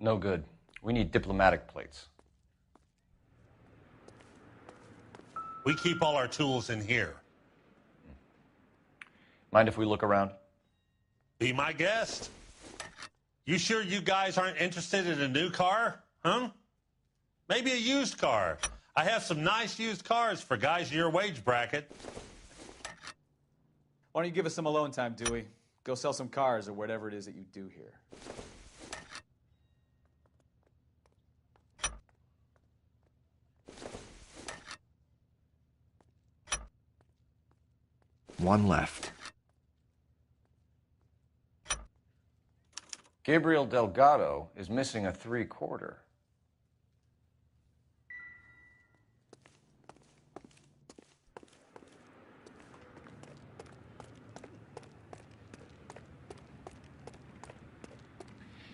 No good. We need diplomatic plates. We keep all our tools in here. Mind if we look around? Be my guest. You sure you guys aren't interested in a new car? Huh? Maybe a used car. I have some nice used cars for guys in your wage bracket. Why don't you give us some alone time, Dewey? Go sell some cars or whatever it is that you do here. One left. Gabriel Delgado is missing a 3/4.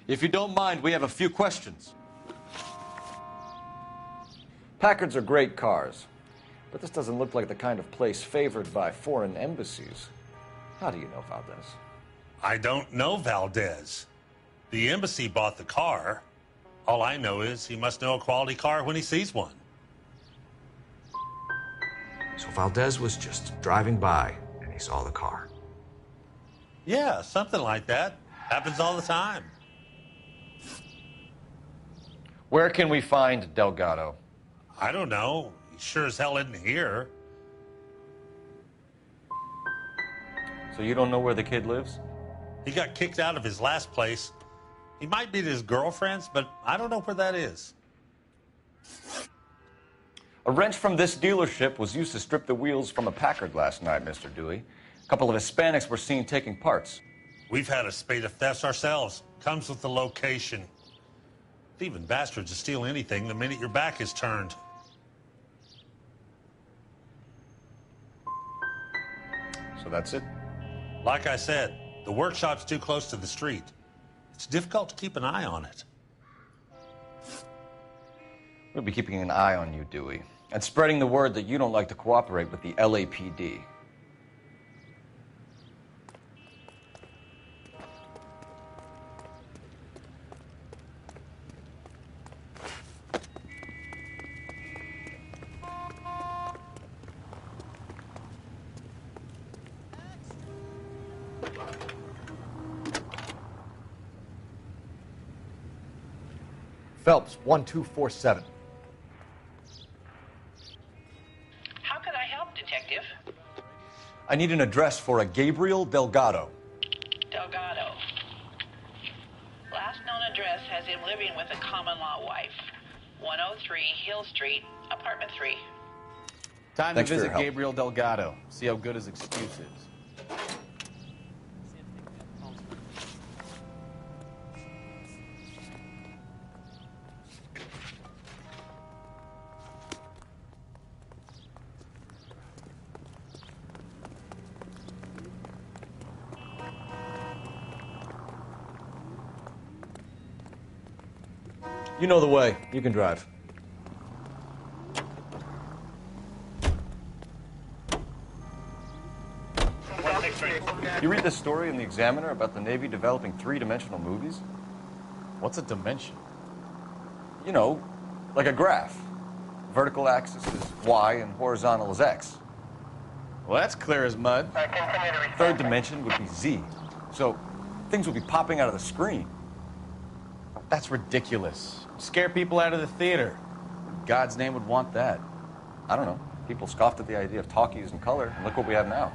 If you don't mind, we have a few questions. Packards are great cars, but this doesn't look like the kind of place favored by foreign embassies. How do you know Valdez? I don't know Valdez. The embassy bought the car. All I know is he must know a quality car when he sees one. So Valdez was just driving by and he saw the car. Yeah, something like that. Happens all the time. Where can we find Delgado? I don't know. He sure as hell isn't here. So you don't know where the kid lives? He got kicked out of his last place. He might be at his girlfriend's, but I don't know where that is. A wrench from this dealership was used to strip the wheels from a Packard last night, Mr. Dewey. A couple of Hispanics were seen taking parts. We've had a spate of thefts ourselves. Comes with the location. Thieving bastards to steal anything the minute your back is turned. So that's it? Like I said, the workshop's too close to the street. It's difficult to keep an eye on it. We'll be keeping an eye on you, Dewey, and spreading the word that you don't like to cooperate with the LAPD. Phelps, 1247. How can I help, Detective? I need an address for a Gabriel Delgado. Delgado. Last known address has him living with a common-law wife. 103 Hill Street, apartment 3. Time Thanks to for your visit help. Gabriel Delgado. See how good his excuse is. You know the way. You can drive. You read this story in the Examiner about the Navy developing three-dimensional movies? What's a dimension? You know, like a graph. Vertical axis is Y and horizontal is X. Well, that's clear as mud. Third dimension would be Z. So things would be popping out of the screen. That's ridiculous. Scare people out of the theater. God's name would want that. I don't know. People scoffed at the idea of talkies in color, and look what we have now.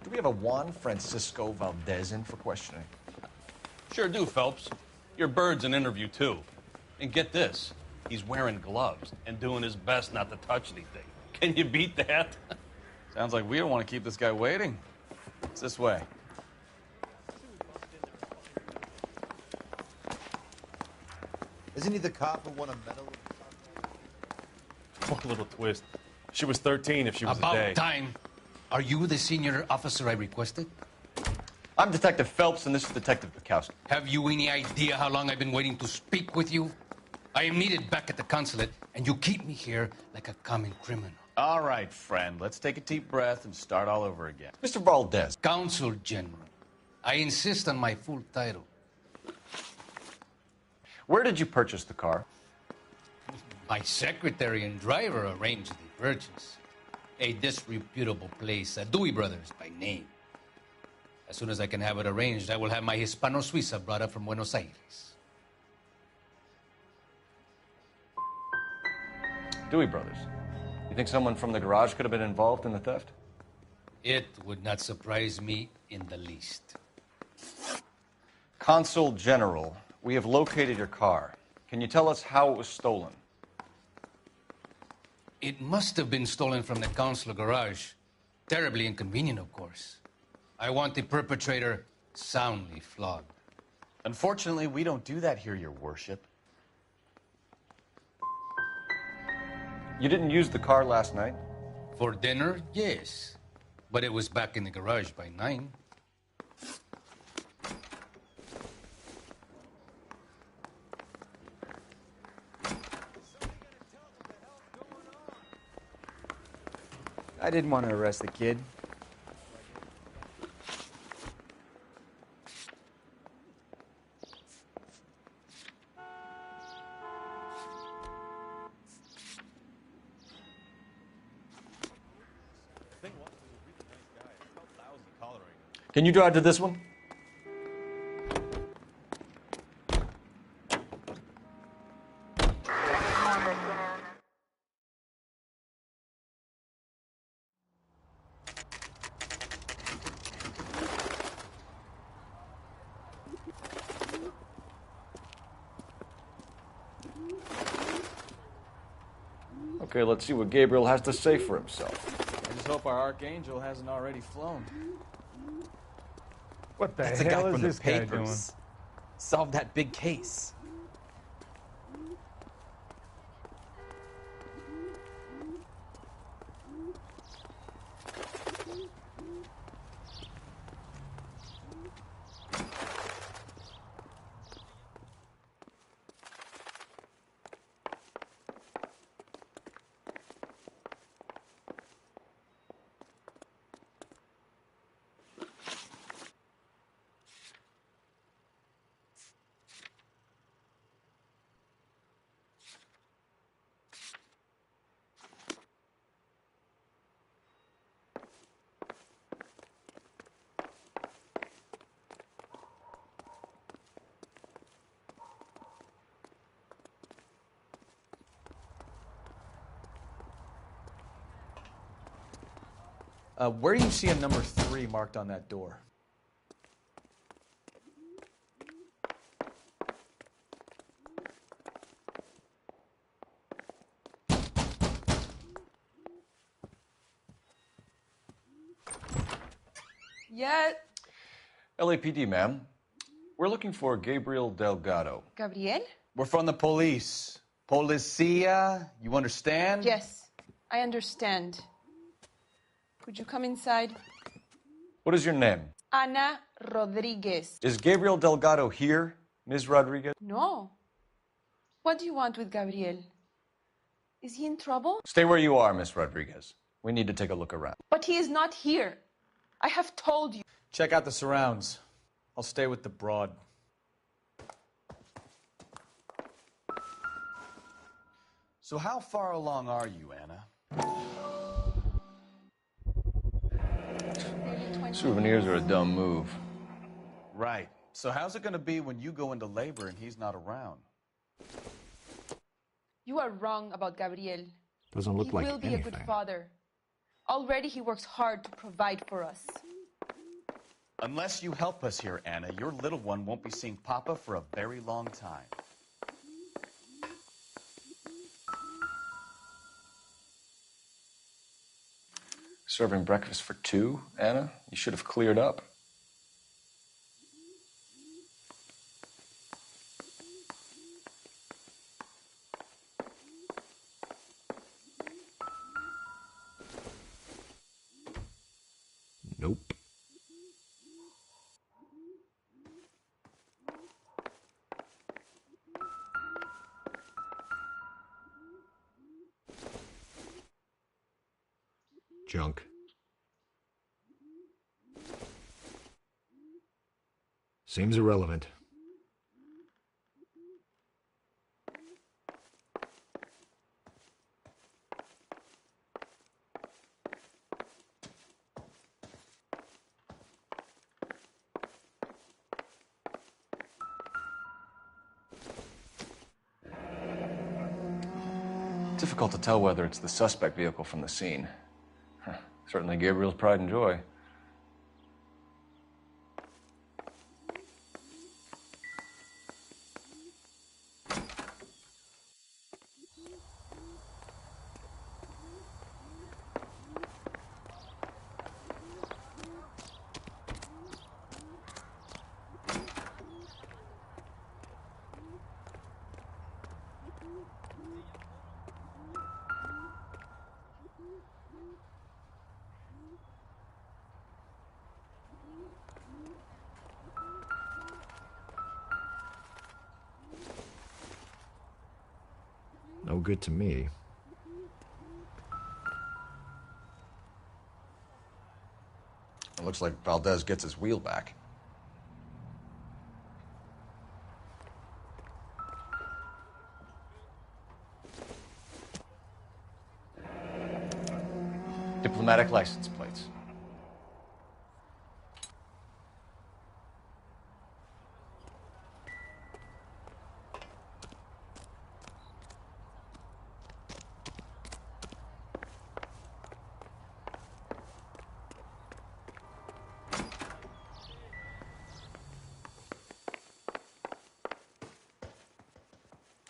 Do we have a Juan Francisco Valdez in for questioning? Sure do, Phelps. Your bird's an interview, too. And get this, he's wearing gloves and doing his best not to touch anything. Can you beat that? Sounds like we don't want to keep this guy waiting. It's this way. Isn't he the cop who won a medal? One little twist. She was 13 if she was a day. About time. Are you the senior officer I requested? I'm Detective Phelps, and this is Detective Bukowski. Have you any idea how long I've been waiting to speak with you? I am needed back at the consulate, and you keep me here like a common criminal. All right, friend, let's take a deep breath and start all over again. Mr. Valdez. Consul General. I insist on my full title. Where did you purchase the car? My secretary and driver arranged the purchase. A disreputable place, Dewey Brothers by name. As soon as I can have it arranged, I will have my Hispano Suiza brought up from Buenos Aires. Dewey Brothers. You think someone from the garage could have been involved in the theft? It would not surprise me in the least. Consul General, we have located your car. Can you tell us how it was stolen? It must have been stolen from the consular garage. Terribly inconvenient, of course. I want the perpetrator soundly flogged. Unfortunately, we don't do that here, Your Worship. You didn't use the car last night? For dinner, yes. But it was back in the garage by 9. I didn't want to arrest the kid. Can you drive to this one? Okay, let's see what Gabriel has to say for himself. I just hope our archangel hasn't already flown. What the That's a hell guy is from this the guy papers. doing? Solved that big case. Where do you see a number 3 marked on that door? Yeah, LAPD, ma'am. We're looking for Gabriel Delgado. Gabriel? We're from the police. Policia, you understand? Yes, I understand. Could you come inside? What is your name? Ana Rodriguez. Is Gabriel Delgado here, Ms. Rodriguez? No. What do you want with Gabriel? Is he in trouble? Stay where you are, Miss Rodriguez. We need to take a look around. But he is not here. I have told you. Check out the surrounds. I'll stay with the broad. So how far along are you, Anna? Souvenirs are a dumb move. Right. So how's it going to be when you go into labor and he's not around? You are wrong about Gabriel. Doesn't look like He will be anything. a good father. Already he works hard to provide for us. Unless you help us here, Anna, your little one won't be seeing Papa for a very long time. Serving breakfast for 2, Anna? You should have cleared up. Nope. Junk. Seems irrelevant. Difficult to tell whether it's the suspect vehicle from the scene. Certainly Gabriel's pride and joy. No good to me. It looks like Valdez gets his wheel back. Diplomatic license plates.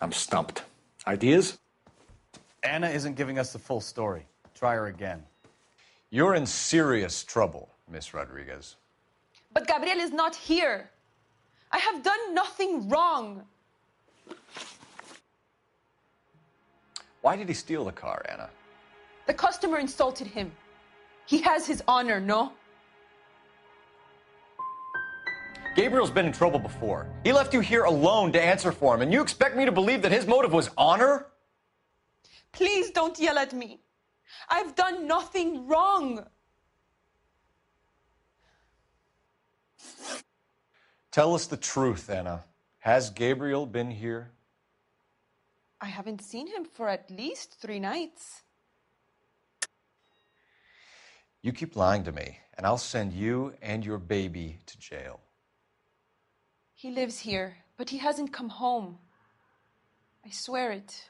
I'm stumped. Ideas? Anna isn't giving us the full story. Try her again. You're in serious trouble, Miss Rodriguez. But Gabriel is not here. I have done nothing wrong. Why did he steal the car, Anna? The customer insulted him. He has his honor, no? Gabriel's been in trouble before. He left you here alone to answer for him, and you expect me to believe that his motive was honor? Please don't yell at me. I've done nothing wrong. Tell us the truth, Anna. Has Gabriel been here? I haven't seen him for at least 3 nights. You keep lying to me, and I'll send you and your baby to jail. He lives here, but he hasn't come home. I swear it.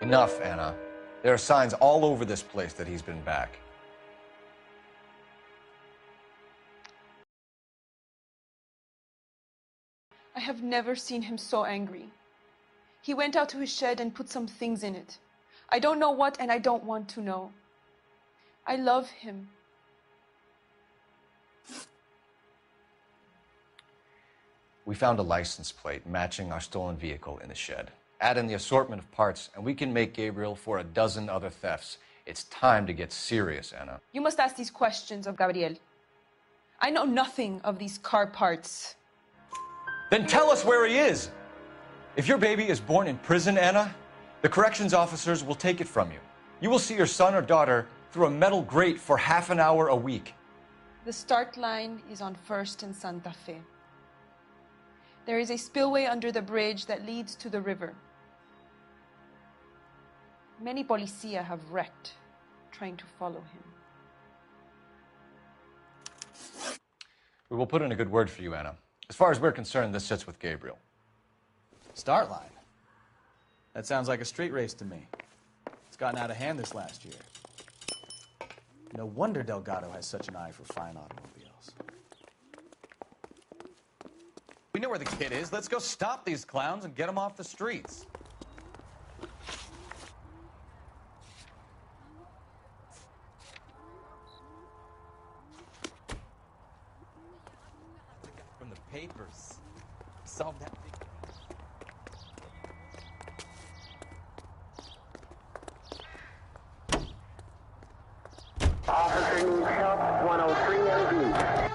Enough, Anna. There are signs all over this place that he's been back. I have never seen him so angry. He went out to his shed and put some things in it. I don't know what, and I don't want to know. I love him. We found a license plate matching our stolen vehicle in the shed. Add in the assortment of parts, and we can make Gabriel for a dozen other thefts. It's time to get serious, Anna. You must ask these questions of Gabriel. I know nothing of these car parts. Then tell us where he is. If your baby is born in prison, Anna, the corrections officers will take it from you. You will see your son or daughter through a metal grate for half an hour a week. The start line is on 1st and Santa Fe. There is a spillway under the bridge that leads to the river. Many policia have wrecked trying to follow him. We will put in a good word for you, Anna. As far as we're concerned, this sits with Gabriel. Start line. That sounds like a street race to me. It's gotten out of hand this last year. No wonder Delgado has such an eye for fine automobiles. We know where the kid is. Let's go stop these clowns and get them off the streets. From the papers. Solved that big... Officer needs help, 103 AD.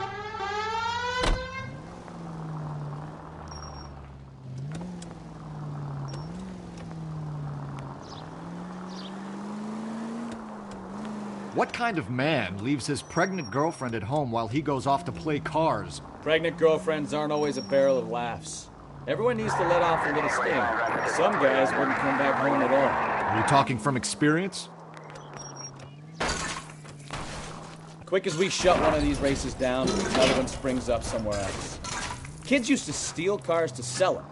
What kind of man leaves his pregnant girlfriend at home while he goes off to play cars? Pregnant girlfriends aren't always a barrel of laughs. Everyone needs to let off a little steam. Some guys wouldn't come back home at all. Are you talking from experience? Quick as we shut one of these races down, another one springs up somewhere else. Kids used to steal cars to sell them.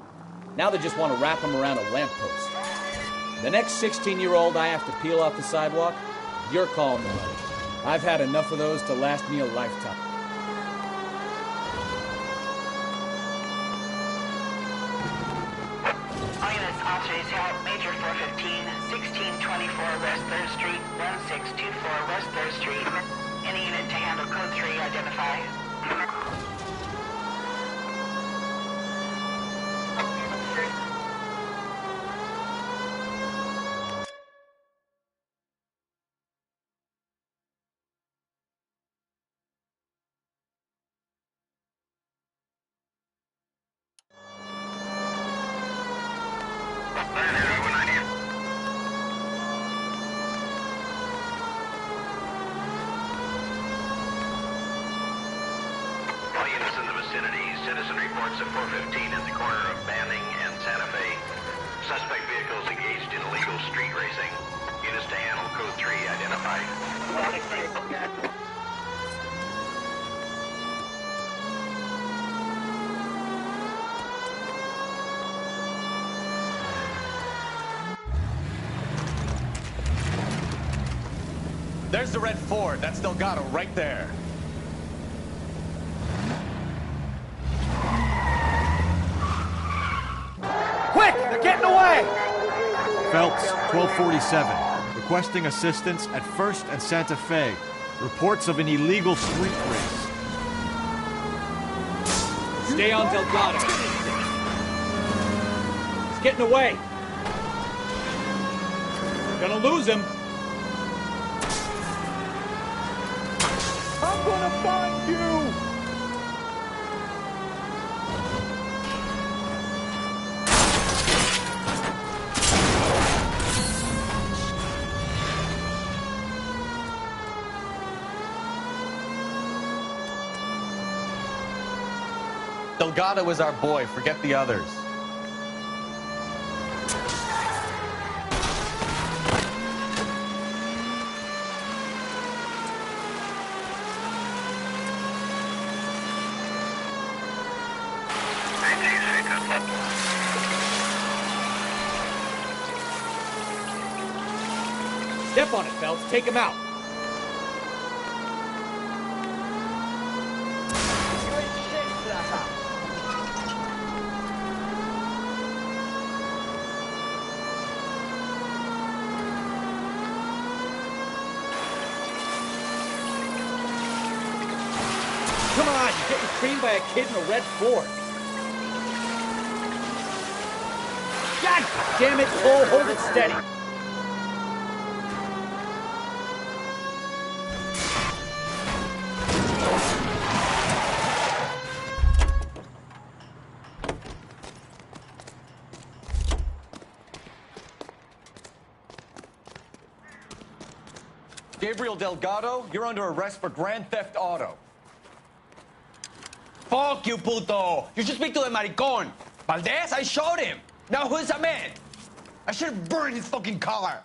Now they just want to wrap them around a lamppost. The next 16-year-old I have to peel off the sidewalk, you're calling the money. I've had enough of those to last me a lifetime. All units, officers help. Major 415, 1624 West 3rd Street, 1624 West 3rd Street. Any unit to handle code 3, identify. Citizen reports of 415 in the corner of Banning and Santa Fe. Suspect vehicles engaged in illegal street racing. Units to handle code 3 identified. There's the red Ford. That's Delgado right there. Quick! They're getting away! Phelps, 1247. Requesting assistance at 1st and Santa Fe. Reports of an illegal street race. Stay on Delgado. He's getting away. We're gonna lose him. I'm gonna find you! Delgado is our boy. Forget the others. Step on it, Phelps. Take him out. Come on, you're getting creamed by a kid in a red Ford. God damn it, Cole, hold it steady. Gabriel Delgado, you're under arrest for grand theft auto. Fuck you, puto! You should speak to the maricón. Valdez, I showed him. Now who's a man? I should have burned his fucking car.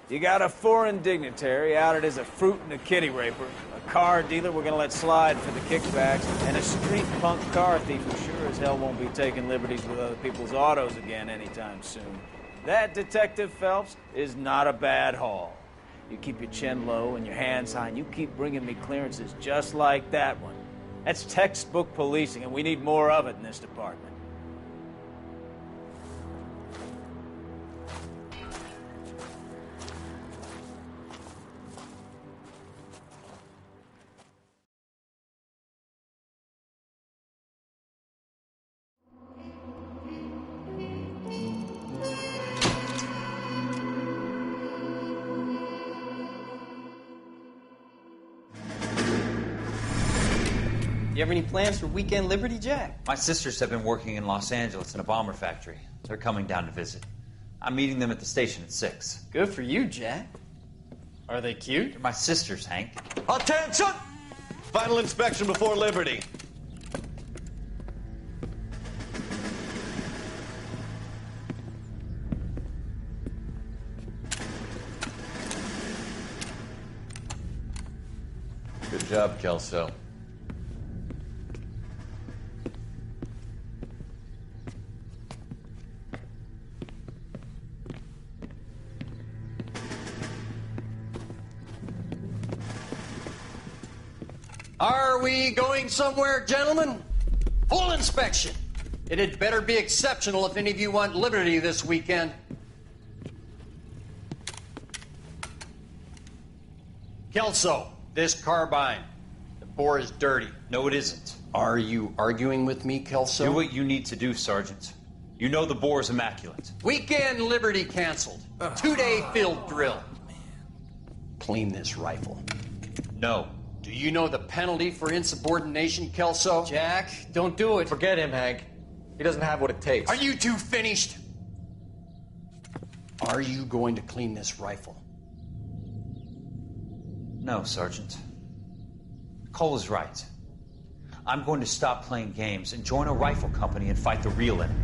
You got a foreign dignitary outed as a fruit and a kitty raper, a car dealer we're gonna let slide for the kickbacks, and a street punk car thief who sure as hell won't be taking liberties with other people's autos again anytime soon. That, Detective Phelps, is not a bad haul. You keep your chin low and your hands high, and you keep bringing me clearances just like that one. That's textbook policing, and we need more of it in this department. You have any plans for Weekend Liberty, Jack? My sisters have been working in Los Angeles in a bomber factory. They're coming down to visit. I'm meeting them at the station at 6. Good for you, Jack. Are they cute? They're my sisters, Hank. Attention! Final inspection before Liberty. Good job, Kelso. Are we going somewhere, gentlemen? Full inspection. It had better be exceptional if any of you want liberty this weekend. Kelso, this carbine. The bore is dirty. No, it isn't. Are you arguing with me, Kelso? Do what you need to do, Sergeant. You know the bore is immaculate. Weekend liberty canceled. 2-day field drill. Clean this rifle. No. Do you know the penalty for insubordination, Kelso? Jack, don't do it. Forget him, Hank. He doesn't have what it takes. Are you two finished? Are you going to clean this rifle? No, Sergeant. Cole is right. I'm going to stop playing games and join a rifle company and fight the real enemy.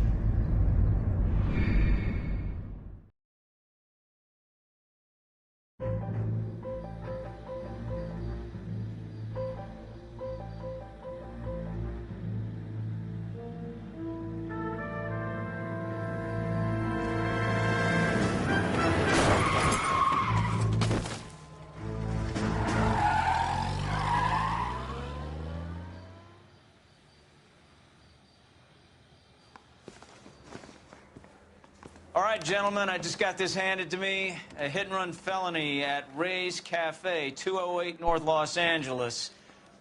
All right, gentlemen, I just got this handed to me. A hit-and-run felony at Ray's Cafe, 208 North Los Angeles.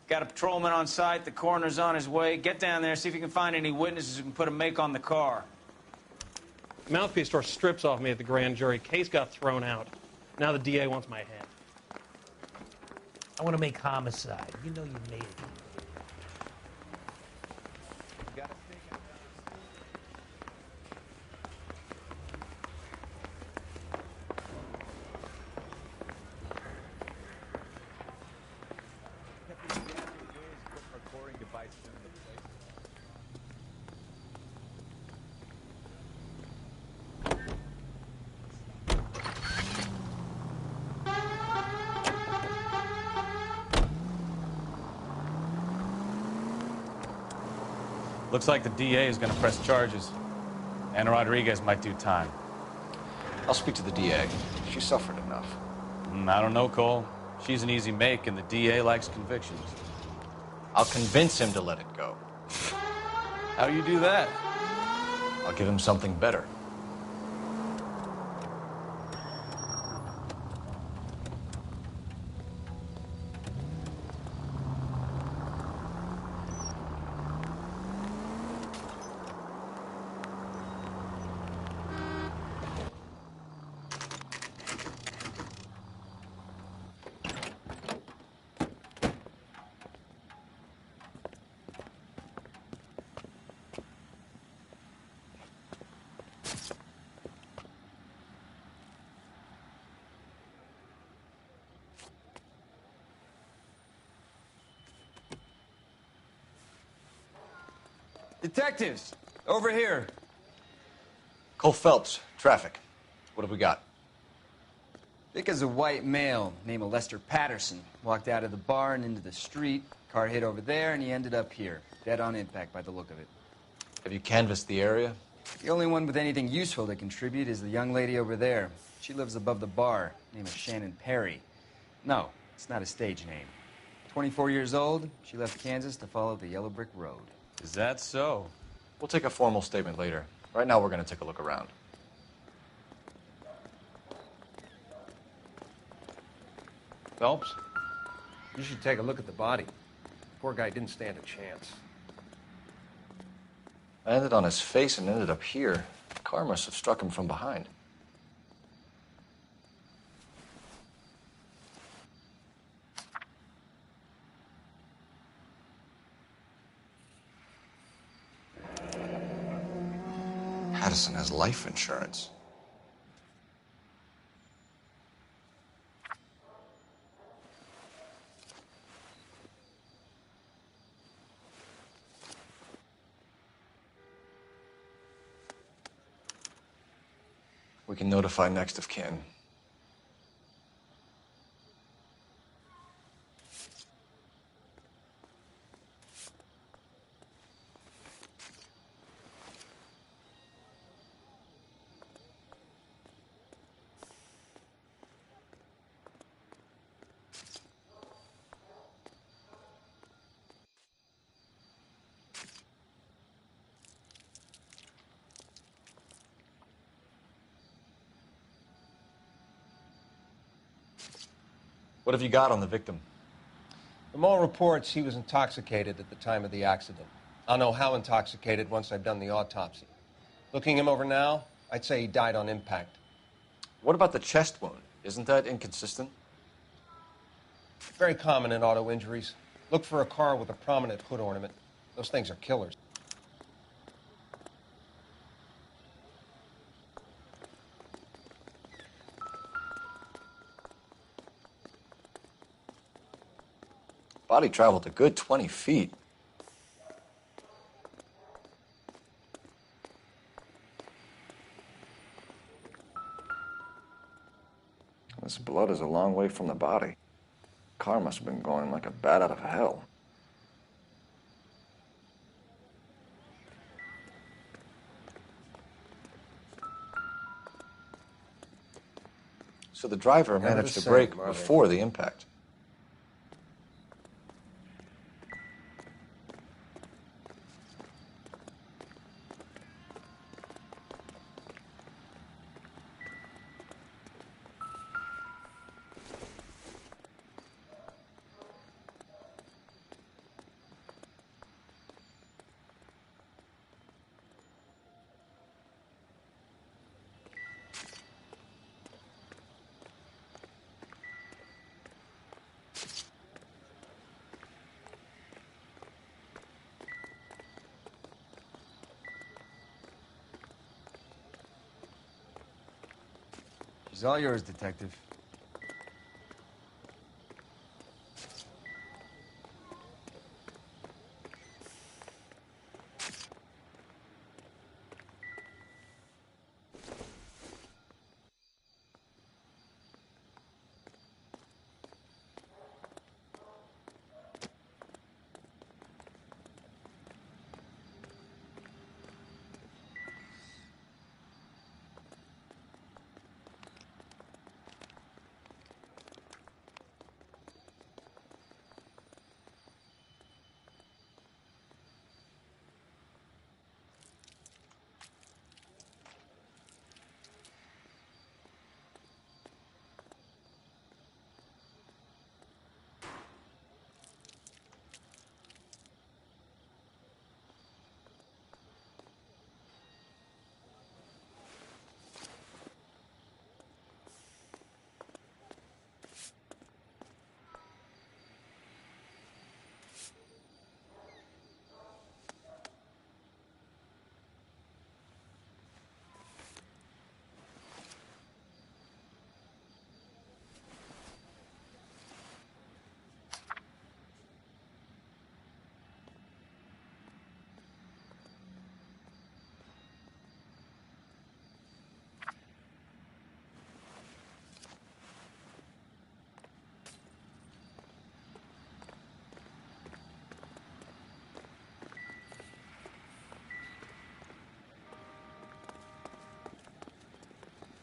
Got a patrolman on site. The coroner's on his way. Get down there, see if you can find any witnesses who can put a make on the car. Mouthpiece tore strips off me at the grand jury. Case got thrown out. Now the DA wants my head. I want to make homicide. You know you made it. Looks like the DA is going to press charges. Anna Rodriguez might do time. I'll speak to the DA. She suffered enough. I don't know, Cole. She's an easy make, and the DA likes convictions. I'll convince him to let it go. How do you do that? I'll give him something better. Detectives, over here. Cole Phelps, traffic. What have we got? Vic is a white male named Lester Patterson. Walked out of the bar and into the street. Car hit over there, and he ended up here. Dead on impact by the look of it. Have you canvassed the area? The only one with anything useful to contribute is the young lady over there. She lives above the bar. Name is Shannon Perry. No, it's not a stage name. 24 years old, she left Kansas to follow the yellow brick road. Is that so? We'll take a formal statement later. Right now, we're going to take a look around. Phelps, you should take a look at the body. Poor guy didn't stand a chance. I landed on his face and ended up here. The car must have struck him from behind. Addison has life insurance. We can notify next of kin. What have you got on the victim? From all reports, he was intoxicated at the time of the accident. I'll know how intoxicated once I've done the autopsy. Looking him over now, I'd say he died on impact. What about the chest wound? Isn't that inconsistent? Very common in auto injuries. Look for a car with a prominent hood ornament. Those things are killers. Body traveled a good 20 feet. This blood is a long way from the body. Car must have been going like a bat out of hell. So the driver Never managed the to same, brake are they? before the impact. She's all yours, Detective.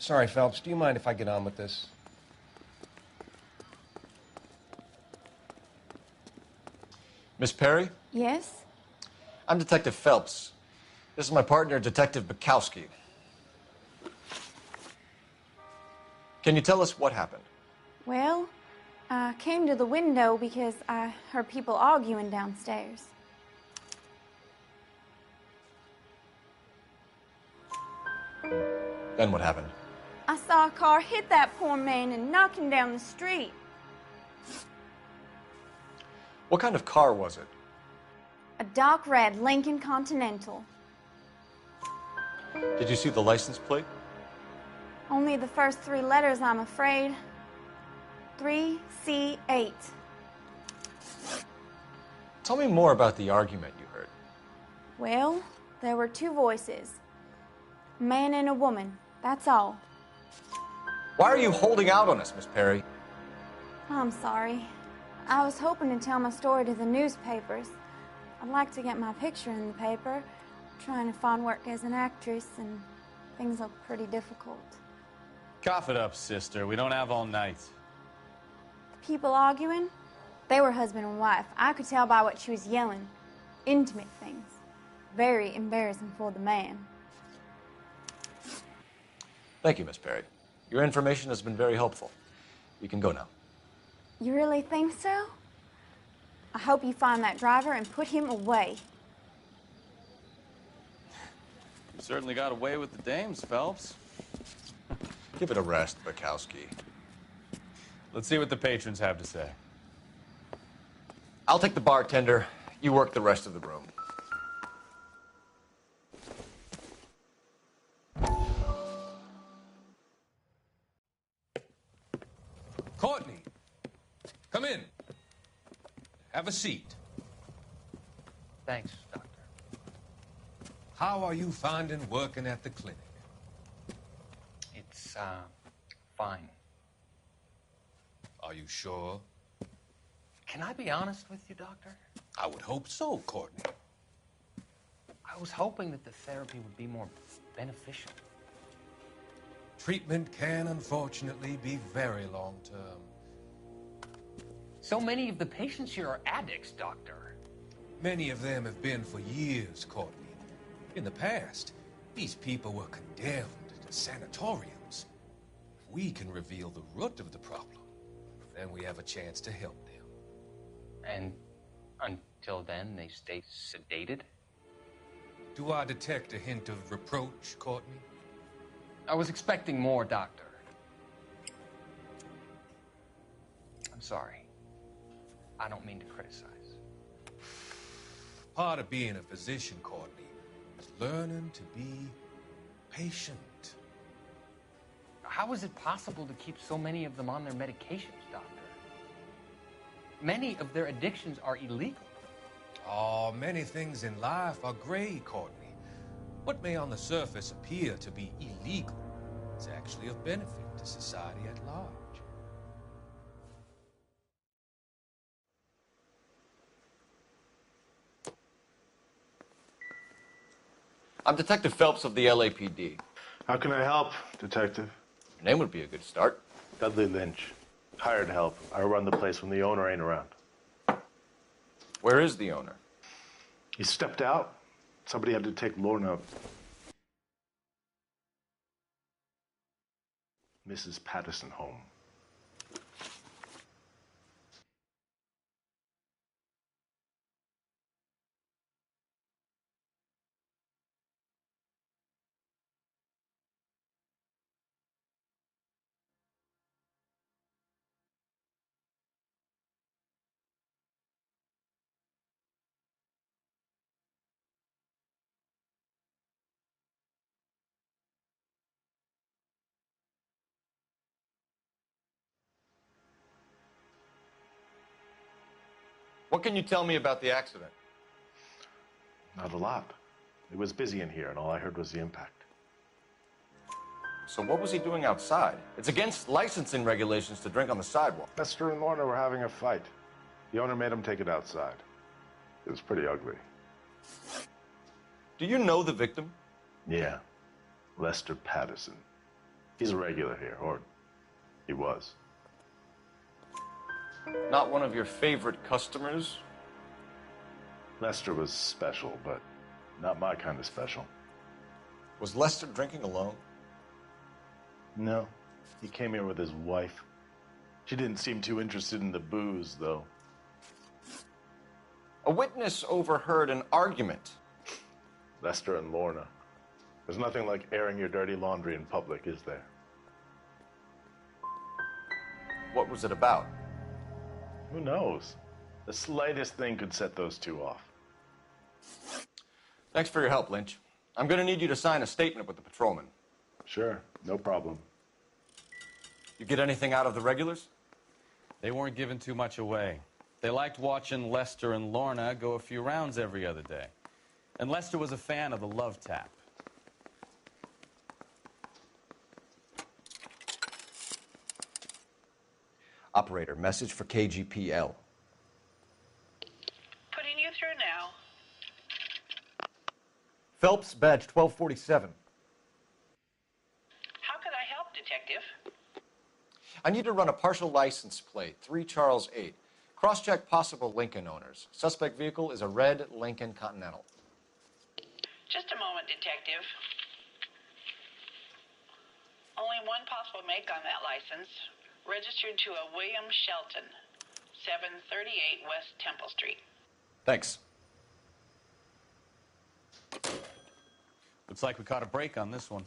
Sorry, Phelps. Do you mind if I get on with this? Miss Perry? Yes? I'm Detective Phelps. This is my partner, Detective Bukowski. Can you tell us what happened? Well, I came to the window because I heard people arguing downstairs. Then what happened? I saw a car hit that poor man and knock him down the street. What kind of car was it? A dark red Lincoln Continental. Did you see the license plate? Only the first 3 letters, I'm afraid. 3C8. Tell me more about the argument you heard. Well, there were 2 voices. A man and a woman, that's all. Why are you holding out on us, Miss Perry? I'm sorry. I was hoping to tell my story to the newspapers. I'd like to get my picture in the paper. Trying to find work as an actress, and things look pretty difficult. Cough it up, sister. We don't have all night. The people arguing, they were husband and wife. I could tell by what she was yelling. Intimate things. Very embarrassing for the man. Thank you, Miss Perry. Your information has been very helpful. You can go now. You really think so? I hope you find that driver and put him away. You certainly got away with the dames, Phelps. Give it a rest, Bukowski. Let's see what the patrons have to say. I'll take the bartender. You work the rest of the room. Courtney, come in. Have a seat. Thanks, Doctor. How are you finding working at the clinic? It's, fine. Are you sure? Can I be honest with you, Doctor? I would hope so, Courtney. I was hoping that the therapy would be more beneficial. Treatment can, unfortunately, be very long-term. So many of the patients here are addicts, Doctor. Many of them have been for years, Courtney. In the past, these people were condemned to sanatoriums. If we can reveal the root of the problem, then we have a chance to help them. And until then, they stay sedated? Do I detect a hint of reproach, Courtney? I was expecting more, Doctor. I'm sorry. I don't mean to criticize. Part of being a physician, Courtney, is learning to be patient. How is it possible to keep so many of them on their medications, Doctor? Many of their addictions are illegal. Oh, many things in life are gray, Courtney. What may on the surface appear to be illegal is actually of benefit to society at large. I'm Detective Phelps of the LAPD. How can I help, Detective? Your name would be a good start. Dudley Lynch. Hired help. I run the place when the owner ain't around. Where is the owner? He stepped out. Somebody had to take Lorna. Mrs. Patterson home. What can you tell me about the accident? Not a lot. It was busy in here, and all I heard was the impact. So what was he doing outside? It's against licensing regulations to drink on the sidewalk. Lester and Lorna were having a fight. The owner made him take it outside. It was pretty ugly. Do you know the victim? Yeah. Lester Patterson. He's a regular here, or he was. Not one of your favorite customers? Lester was special, but not my kind of special. Was Lester drinking alone? No. He came here with his wife. She didn't seem too interested in the booze, though. A witness overheard an argument. Lester and Lorna. There's nothing like airing your dirty laundry in public, is there? What was it about? Who knows? The slightest thing could set those two off. Thanks for your help, Lynch. I'm going to need you to sign a statement with the patrolman. Sure, no problem. You get anything out of the regulars? They weren't giving too much away. They liked watching Lester and Lorna go a few rounds every other day. And Lester was a fan of the love tap. Operator, message for KGPL. Putting you through now. Phelps, badge 1247. How could I help, Detective? I need to run a partial license plate, 3 Charles 8. Cross-check possible Lincoln owners. Suspect vehicle is a red Lincoln Continental. Just a moment, Detective. Only one possible make on that license. Registered to a William Shelton, 738 West Temple Street. Thanks. Looks like we caught a break on this one.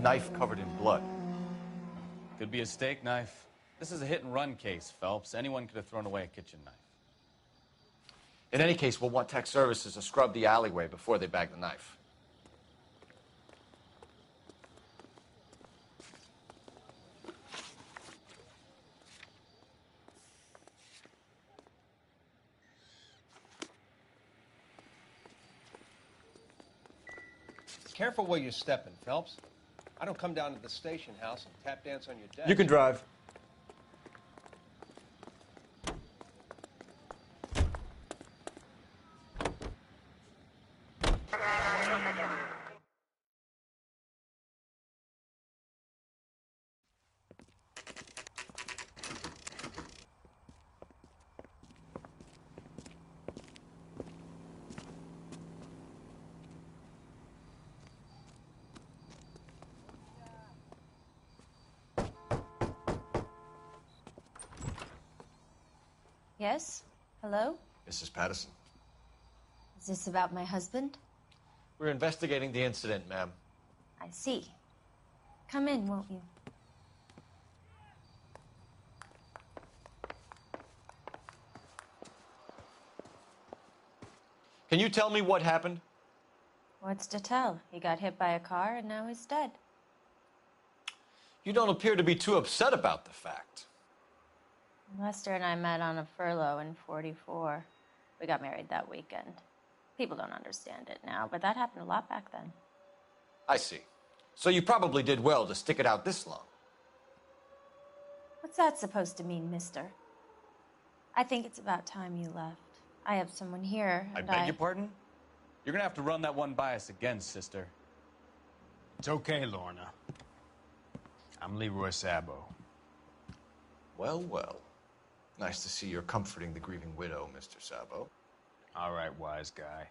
Knife covered in blood. Could be a steak knife. This is a hit-and-run case, Phelps. Anyone could have thrown away a kitchen knife. In any case, we'll want tech services to scrub the alleyway before they bag the knife. Careful where you're stepping, Phelps. I don't come down to the station house and tap dance on your desk. You can drive. Yes? Hello? Mrs. Patterson. Is this about my husband? We're investigating the incident, ma'am. I see. Come in, won't you? Can you tell me what happened? What's to tell? He got hit by a car and now he's dead. You don't appear to be too upset about the fact. Lester and I met on a furlough in '44. We got married that weekend. People don't understand it now, but that happened a lot back then. I see. So you probably did well to stick it out this long. What's that supposed to mean, mister? I think it's about time you left. I have someone here, I and beg your pardon? You're gonna have to run that one by us again, sister. It's okay, Lorna. I'm Leroy Sabo. Well, well. Nice to see you're comforting the grieving widow, Mr. Sabo. All right, wise guy.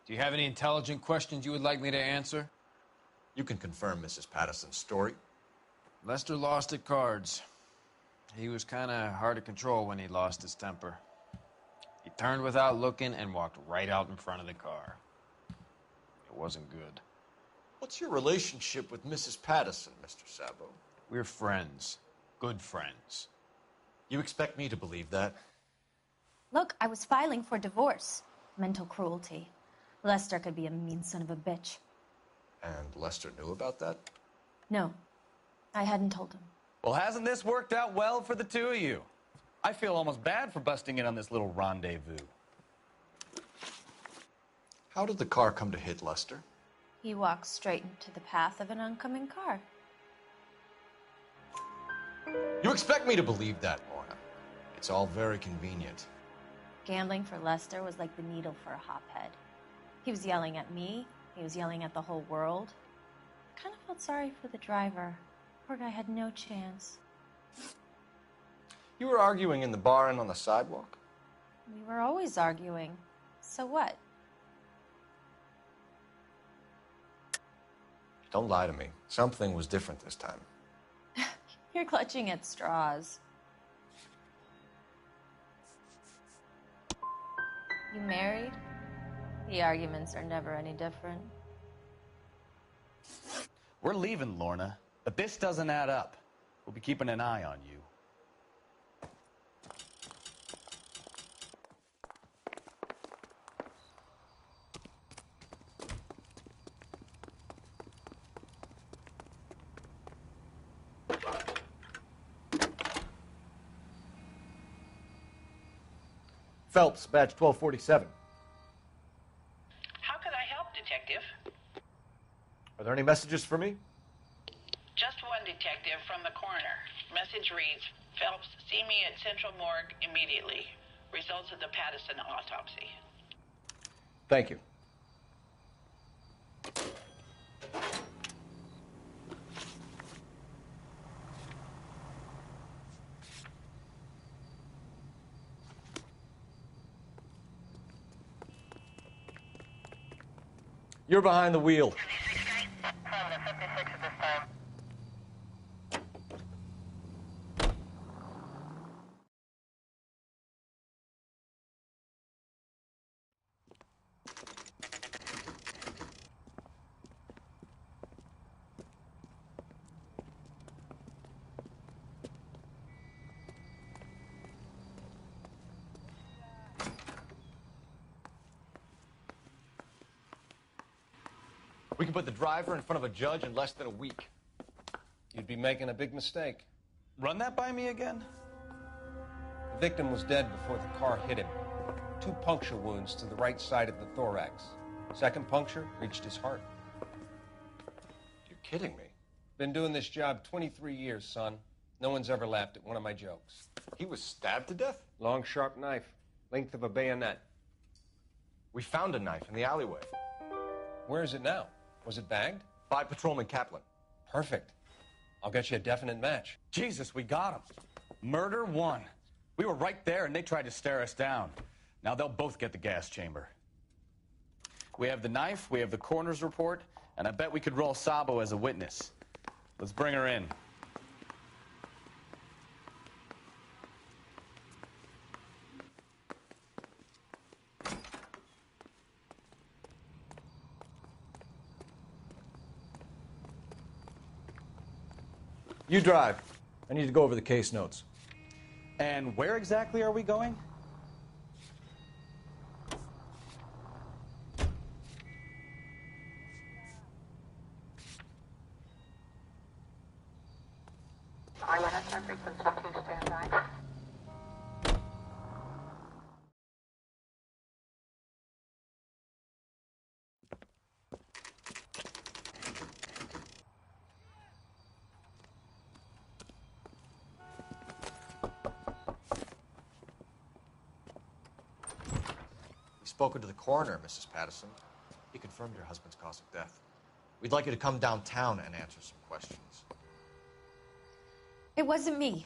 Do you have any intelligent questions you would like me to answer? You can confirm Mrs. Patterson's story. Lester lost at cards. He was kind of hard to control when he lost his temper. He turned without looking and walked right out in front of the car. It wasn't good. What's your relationship with Mrs. Patterson, Mr. Sabo? We're friends. Good friends. You expect me to believe that? Look, I was filing for divorce. Mental cruelty. Lester could be a mean son of a bitch. And Lester knew about that? No, I hadn't told him. Well, hasn't this worked out well for the two of you? I feel almost bad for busting in on this little rendezvous. How did the car come to hit Lester? He walked straight into the path of an oncoming car. You expect me to believe that, Lorna? It's all very convenient. Gambling for Lester was like the needle for a hophead. He was yelling at me. He was yelling at the whole world. I kind of felt sorry for the driver. Poor guy had no chance. You were arguing in the bar and on the sidewalk? We were always arguing. So what? Don't lie to me. Something was different this time. You're clutching at straws. You married? The arguments are never any different. We're leaving, Lorna, but this doesn't add up. We'll be keeping an eye on you. Phelps, badge 1247. How could I help, Detective? Are there any messages for me? Just one, Detective, from the coroner. Message reads, Phelps, see me at Central Morgue immediately. Results of the Pattison autopsy. Thank you. You're behind the wheel. We can put the driver in front of a judge in less than a week. You'd be making a big mistake. Run that by me again? The victim was dead before the car hit him. 2 puncture wounds to the right side of the thorax. Second puncture reached his heart. You're kidding me. Been doing this job 23 years, son. No one's ever laughed at one of my jokes. He was stabbed to death? Long, sharp knife. Length of a bayonet. We found a knife in the alleyway. Where is it now? Was it bagged? By Patrolman Kaplan. Perfect. I'll get you a definite match. Jesus, we got him. Murder 1. We were right there and they tried to stare us down. Now they'll both get the gas chamber. We have the knife, we have the coroner's report, and I bet we could roll Sabo as a witness. Let's bring her in. You drive. I need to go over the case notes. And where exactly are we going? Spoken to the coroner, Mrs. Pattison. He confirmed your husband's cause of death. We'd like you to come downtown and answer some questions. It wasn't me.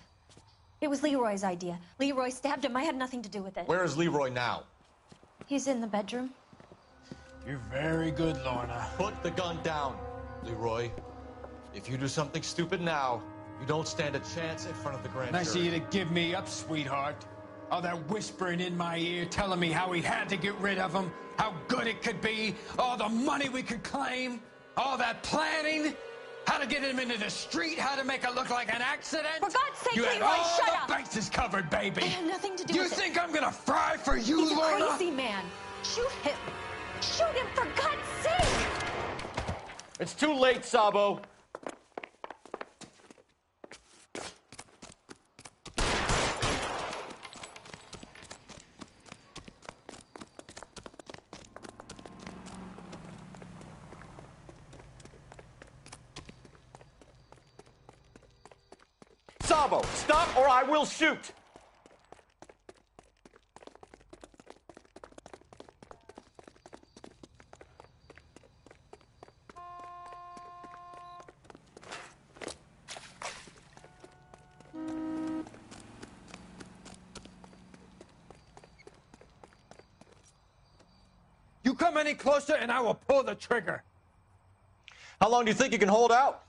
It was Leroy's idea. Leroy stabbed him. I had nothing to do with it. Where is Leroy now? He's in the bedroom. You're very good, Lorna. Put the gun down, Leroy. If you do something stupid now, you don't stand a chance in front of the grand Nice of jury. you to give me up, sweetheart. All that whispering in my ear, telling me how we had to get rid of him, how good it could be, all the money we could claim, all that planning, how to get him into the street, how to make it look like an accident. For God's sake, you had Leroy, all shut the up. bases covered, baby. I had nothing to do You with it. think I'm gonna fry for you, He's a Lorna? crazy man. Shoot him. Shoot him, for God's sake. It's too late, Sabo. Sabo, stop or I will shoot! You come any closer and I will pull the trigger. How long do you think you can hold out?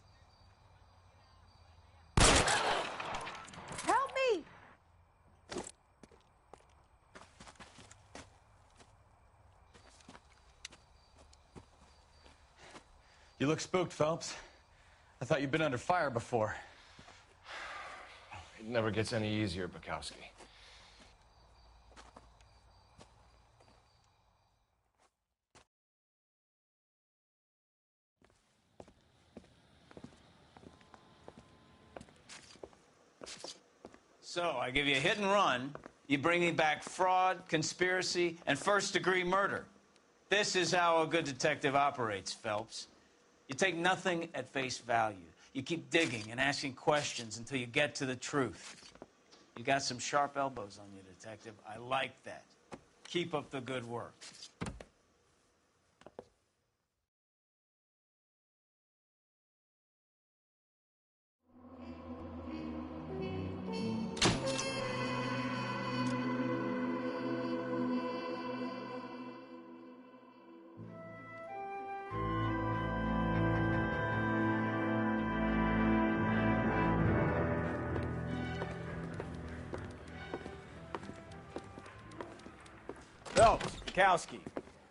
Help me! You look spooked, Phelps. I thought you'd been under fire before. It never gets any easier, Bukowski. So, I give you a hit and run. You bring me back fraud, conspiracy, and first-degree murder. This is how a good detective operates, Phelps. You take nothing at face value. You keep digging and asking questions until you get to the truth. You got some sharp elbows on you, detective. I like that. Keep up the good work. Phelps, Bukowski.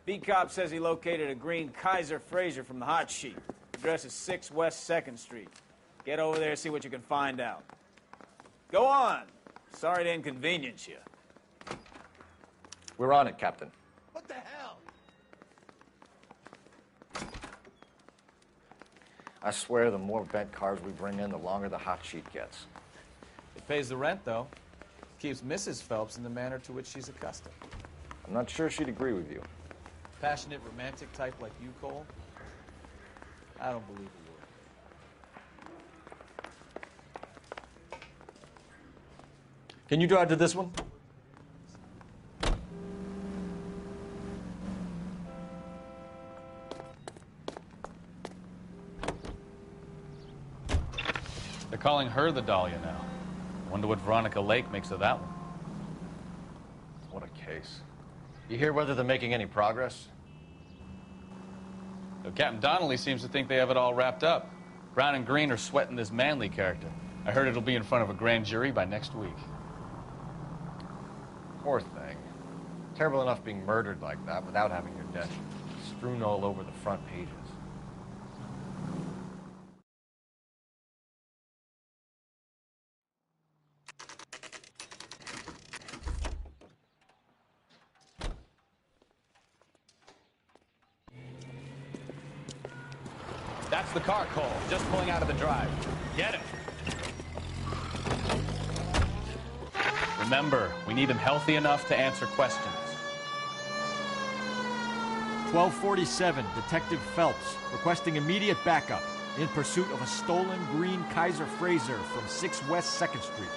Beat cop says he located a green Kaiser Fraser from the hot sheet. Address is 6 West 2nd Street. Get over there and see what you can find out. Go on. Sorry to inconvenience you. We're on it, Captain. What the hell? I swear the more bent cars we bring in, the longer the hot sheet gets. It pays the rent, though. Keeps Mrs. Phelps in the manner to which she's accustomed. I'm not sure she'd agree with you. Passionate, romantic type like you, Cole? I don't believe a word. Can you drive to this one? They're calling her the Dahlia now. Wonder what Veronica Lake makes of that one. What a case. You hear whether they're making any progress? So Captain Donnelly seems to think they have it all wrapped up. Brown and Green are sweating this Manley character. I heard it'll be in front of a grand jury by next week. Poor thing. Terrible enough being murdered like that without having your death strewn all over the front pages. That's the car, Cole. Just pulling out of the drive. Get him. Remember, we need him healthy enough to answer questions. 1247, Detective Phelps, requesting immediate backup in pursuit of a stolen green Kaiser Fraser from 6 West 2nd Street.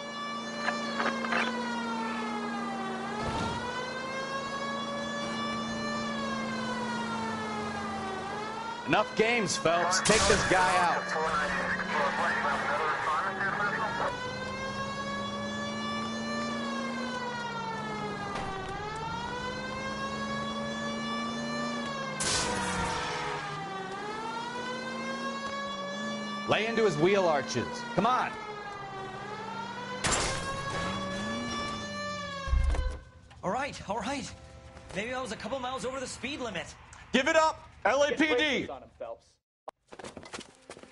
Enough games, Phelps. Take this guy out. Lay into his wheel arches. Come on. All right. Maybe I was a couple miles over the speed limit. Give it up! LAPD!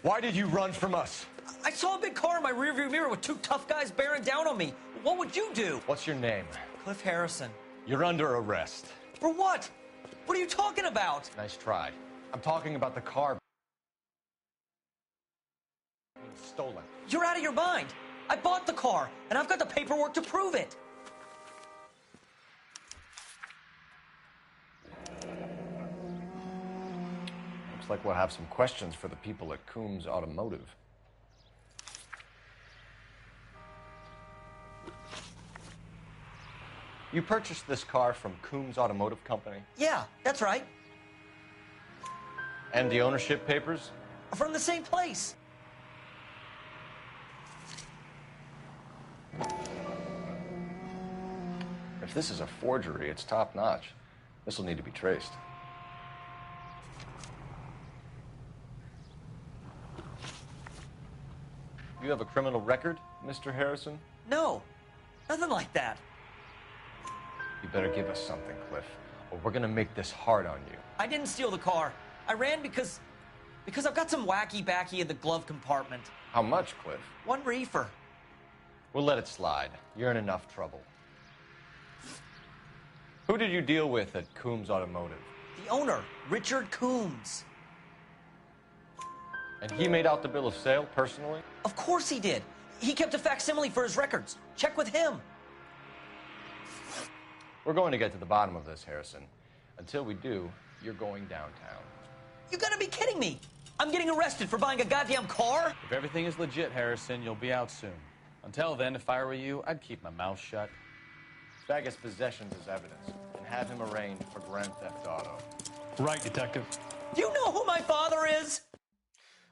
Why did you run from us? I saw a big car in my rearview mirror with two tough guys bearing down on me. What would you do? What's your name? Cliff Harrison. You're under arrest. For what? What are you talking about? Nice try. I'm talking about the car being stolen. You're out of your mind. I bought the car, and I've got the paperwork to prove it. Looks like we'll have some questions for the people at Coombs Automotive. You purchased this car from Coombs Automotive Company? Yeah, that's right. And the ownership papers? From the same place. If this is a forgery, it's top-notch. This will need to be traced. You have a criminal record, Mr. Harrison? No, nothing like that. You better give us something, Cliff, or we're gonna make this hard on you. I didn't steal the car. I ran because I've got some wacky backy in the glove compartment. How much, Cliff? 1 reefer. We'll let it slide. You're in enough trouble. Who did you deal with at Coombs Automotive? The owner, Richard Coombs. And he made out the bill of sale personally? Of course he did. He kept a facsimile for his records. Check with him. We're going to get to the bottom of this, Harrison. Until we do, you're going downtown. You gotta be kidding me. I'm getting arrested for buying a goddamn car? If everything is legit, Harrison, you'll be out soon. Until then, if I were you, I'd keep my mouth shut. Bag his possessions as evidence and have him arraigned for grand theft auto. Right, Detective. Do you know who my father is?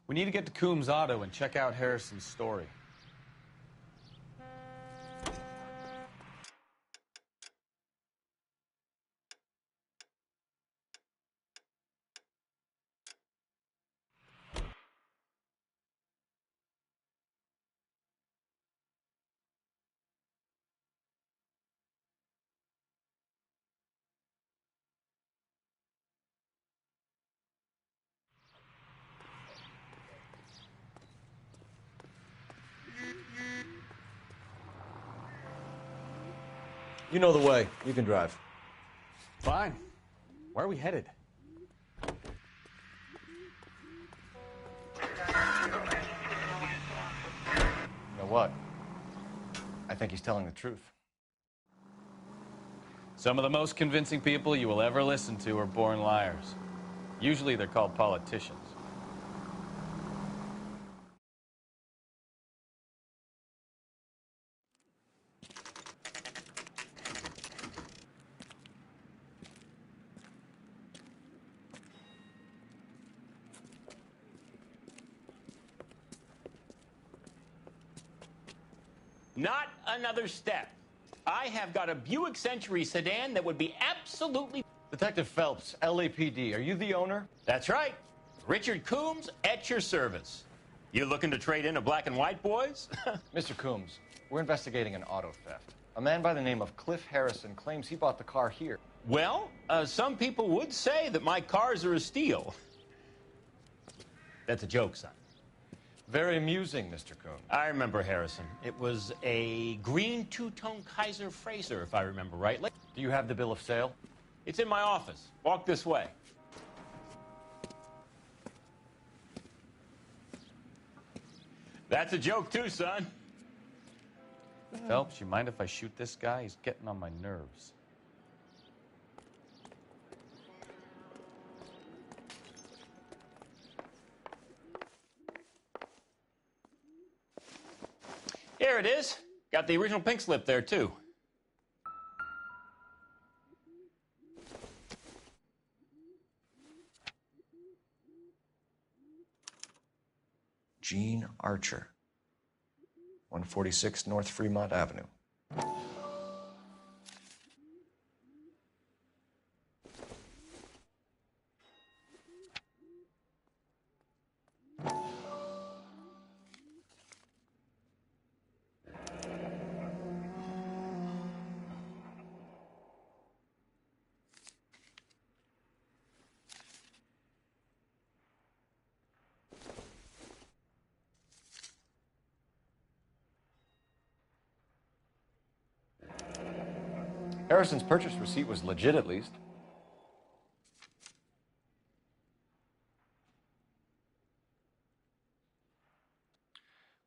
We need to get to Coombs Auto and check out Harrison's story. You know the way. You can drive. Fine. Where are we headed? You know what? I think he's telling the truth. Some of the most convincing people you will ever listen to are born liars. Usually they're called politicians. Not another step. I have got a Buick Century sedan that would be absolutely... Detective Phelps, LAPD, are you the owner? That's right. Richard Coombs at your service. You looking to trade in a black and white, boys? Mr. Coombs, we're investigating an auto theft. A man by the name of Cliff Harrison claims he bought the car here. Well, some people would say that my cars are a steal. That's a joke, son. Very amusing, Mr. Coombs. I remember Harrison. It was a green two-tone Kaiser Frazer, if I remember rightly. Do you have the bill of sale? It's in my office. Walk this way. That's a joke, too, son. Phelps, you mind if I shoot this guy? He's getting on my nerves. Here it is. Got the original pink slip there, too. Gene Archer, 146 North Fremont Avenue. Harrison's purchase receipt was legit, at least.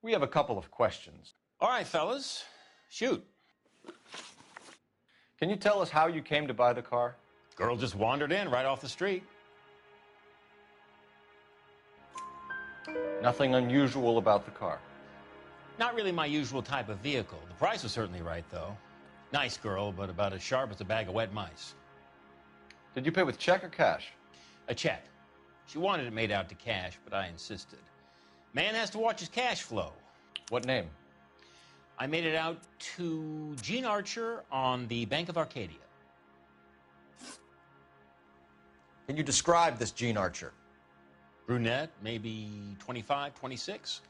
We have a couple of questions. All right, fellas. Shoot. Can you tell us how you came to buy the car? Girl just wandered in right off the street. Nothing unusual about the car. Not really my usual type of vehicle. The price was certainly right, though. Nice girl, but about as sharp as a bag of wet mice. Did you pay with check or cash? A check. She wanted it made out to cash, but I insisted. Man has to watch his cash flow. What name? I made it out to Gene Archer on the Bank of Arcadia. Can you describe this Gene Archer? Brunette, maybe 25, 26.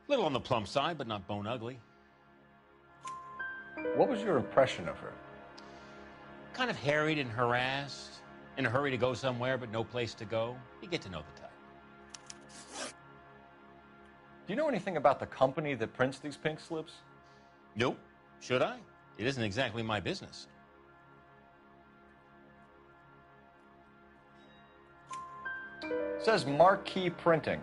Little on the plump side, but not bone ugly. What was your impression of her? Kind of harried and harassed, in a hurry to go somewhere, but no place to go. You get to know the type. Do you know anything about the company that prints these pink slips? Nope. Should I? It isn't exactly my business. Says Marquee Printing.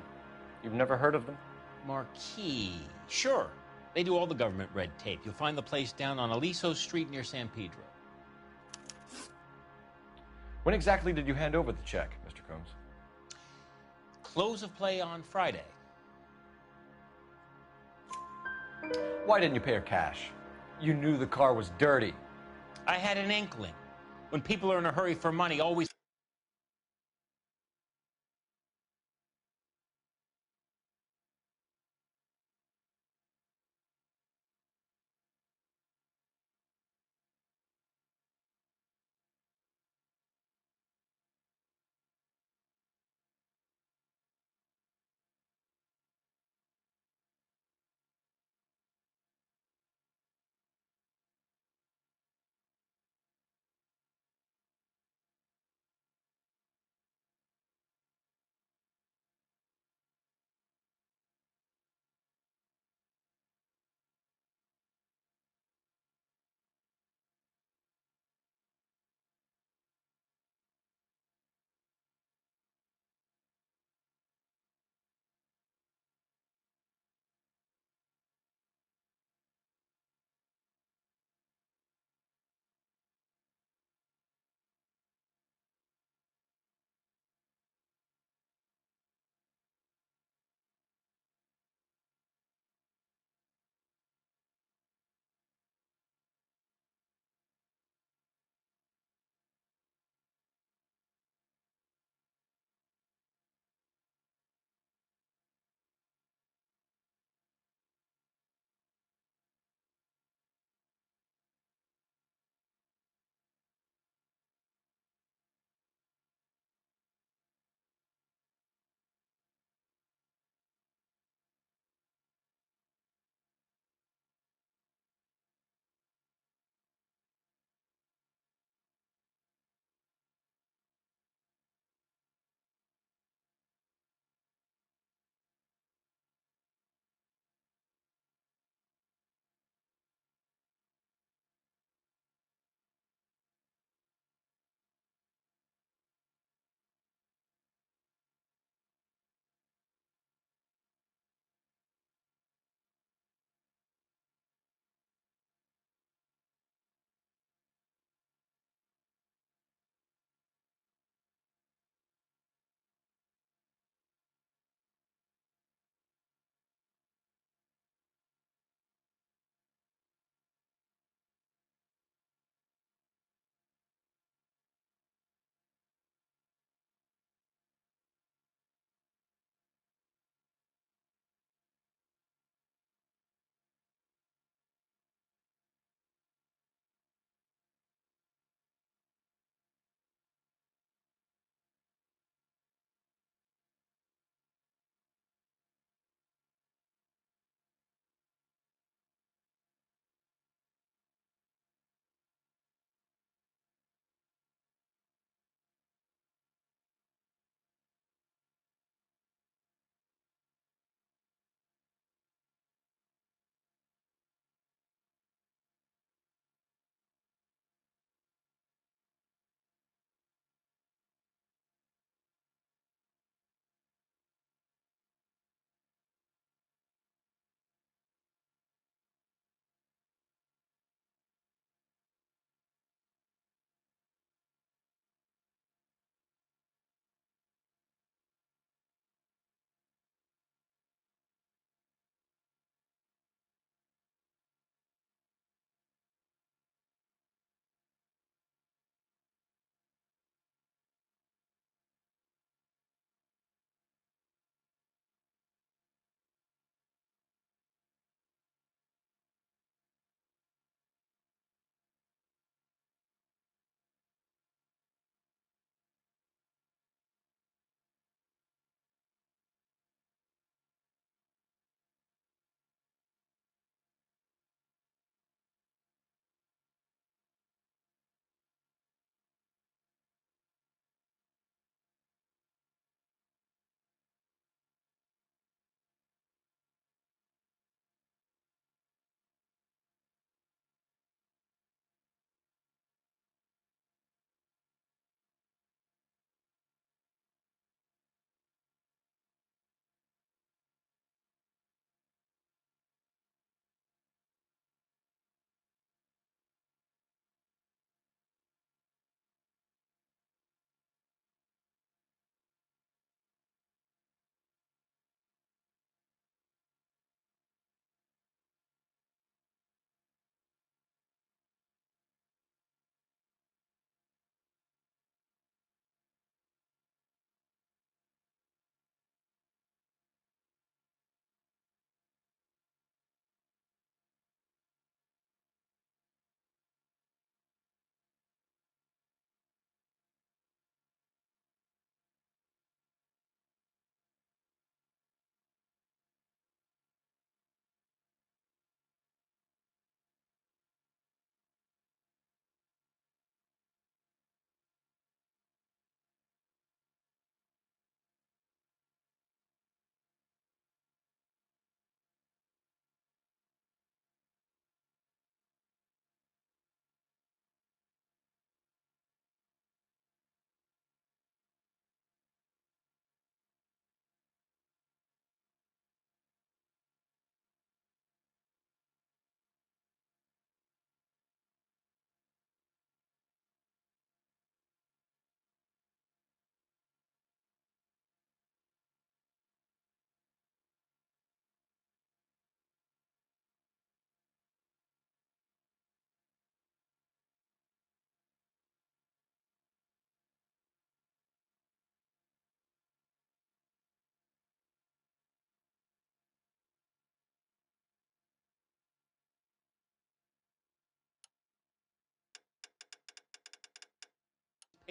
You've never heard of them? Marquee. Sure. They do all the government red tape. You'll find the place down on Aliso Street near San Pedro. When exactly did you hand over the check, Mr. Combs? Close of play on Friday. Why didn't you pay her cash? You knew the car was dirty. I had an inkling. When people are in a hurry for money, always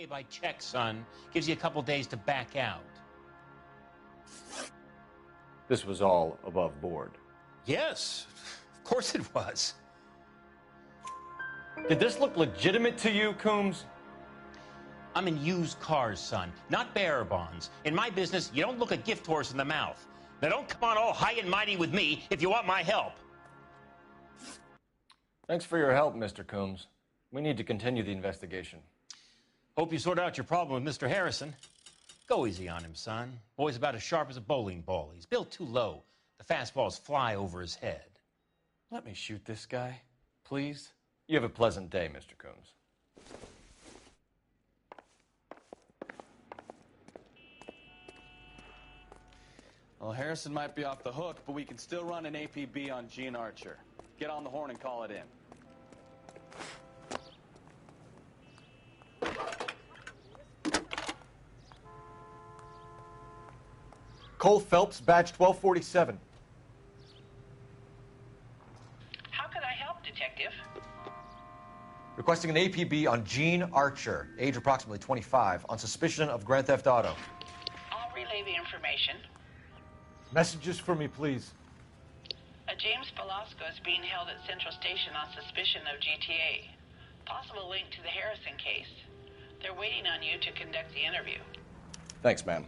Pay by check, son. Gives you a couple days to back out. This was all above board. Yes, of course it was. Did this look legitimate to you, Coombs? I'm in used cars, son, not bearer bonds. In my business, you don't look a gift horse in the mouth. Now don't come on all high and mighty with me if you want my help. Thanks for your help, Mr. Coombs. We need to continue the investigation. Hope you sort out your problem with Mr. Harrison. Go easy on him, son. Boy's about as sharp as a bowling ball. He's built too low. The fastballs fly over his head. Let me shoot this guy, please. You have a pleasant day, Mr. Coombs. Well, Harrison might be off the hook, but we can still run an APB on Gene Archer. Get on the horn and call it in. Cole Phelps, badge 1247. How can I help, Detective? Requesting an APB on Gene Archer, age approximately 25, on suspicion of grand theft auto. I'll relay the information. Messages for me, please. James Velasco is being held at Central Station on suspicion of GTA. Possible link to the Harrison case. They're waiting on you to conduct the interview. Thanks, ma'am.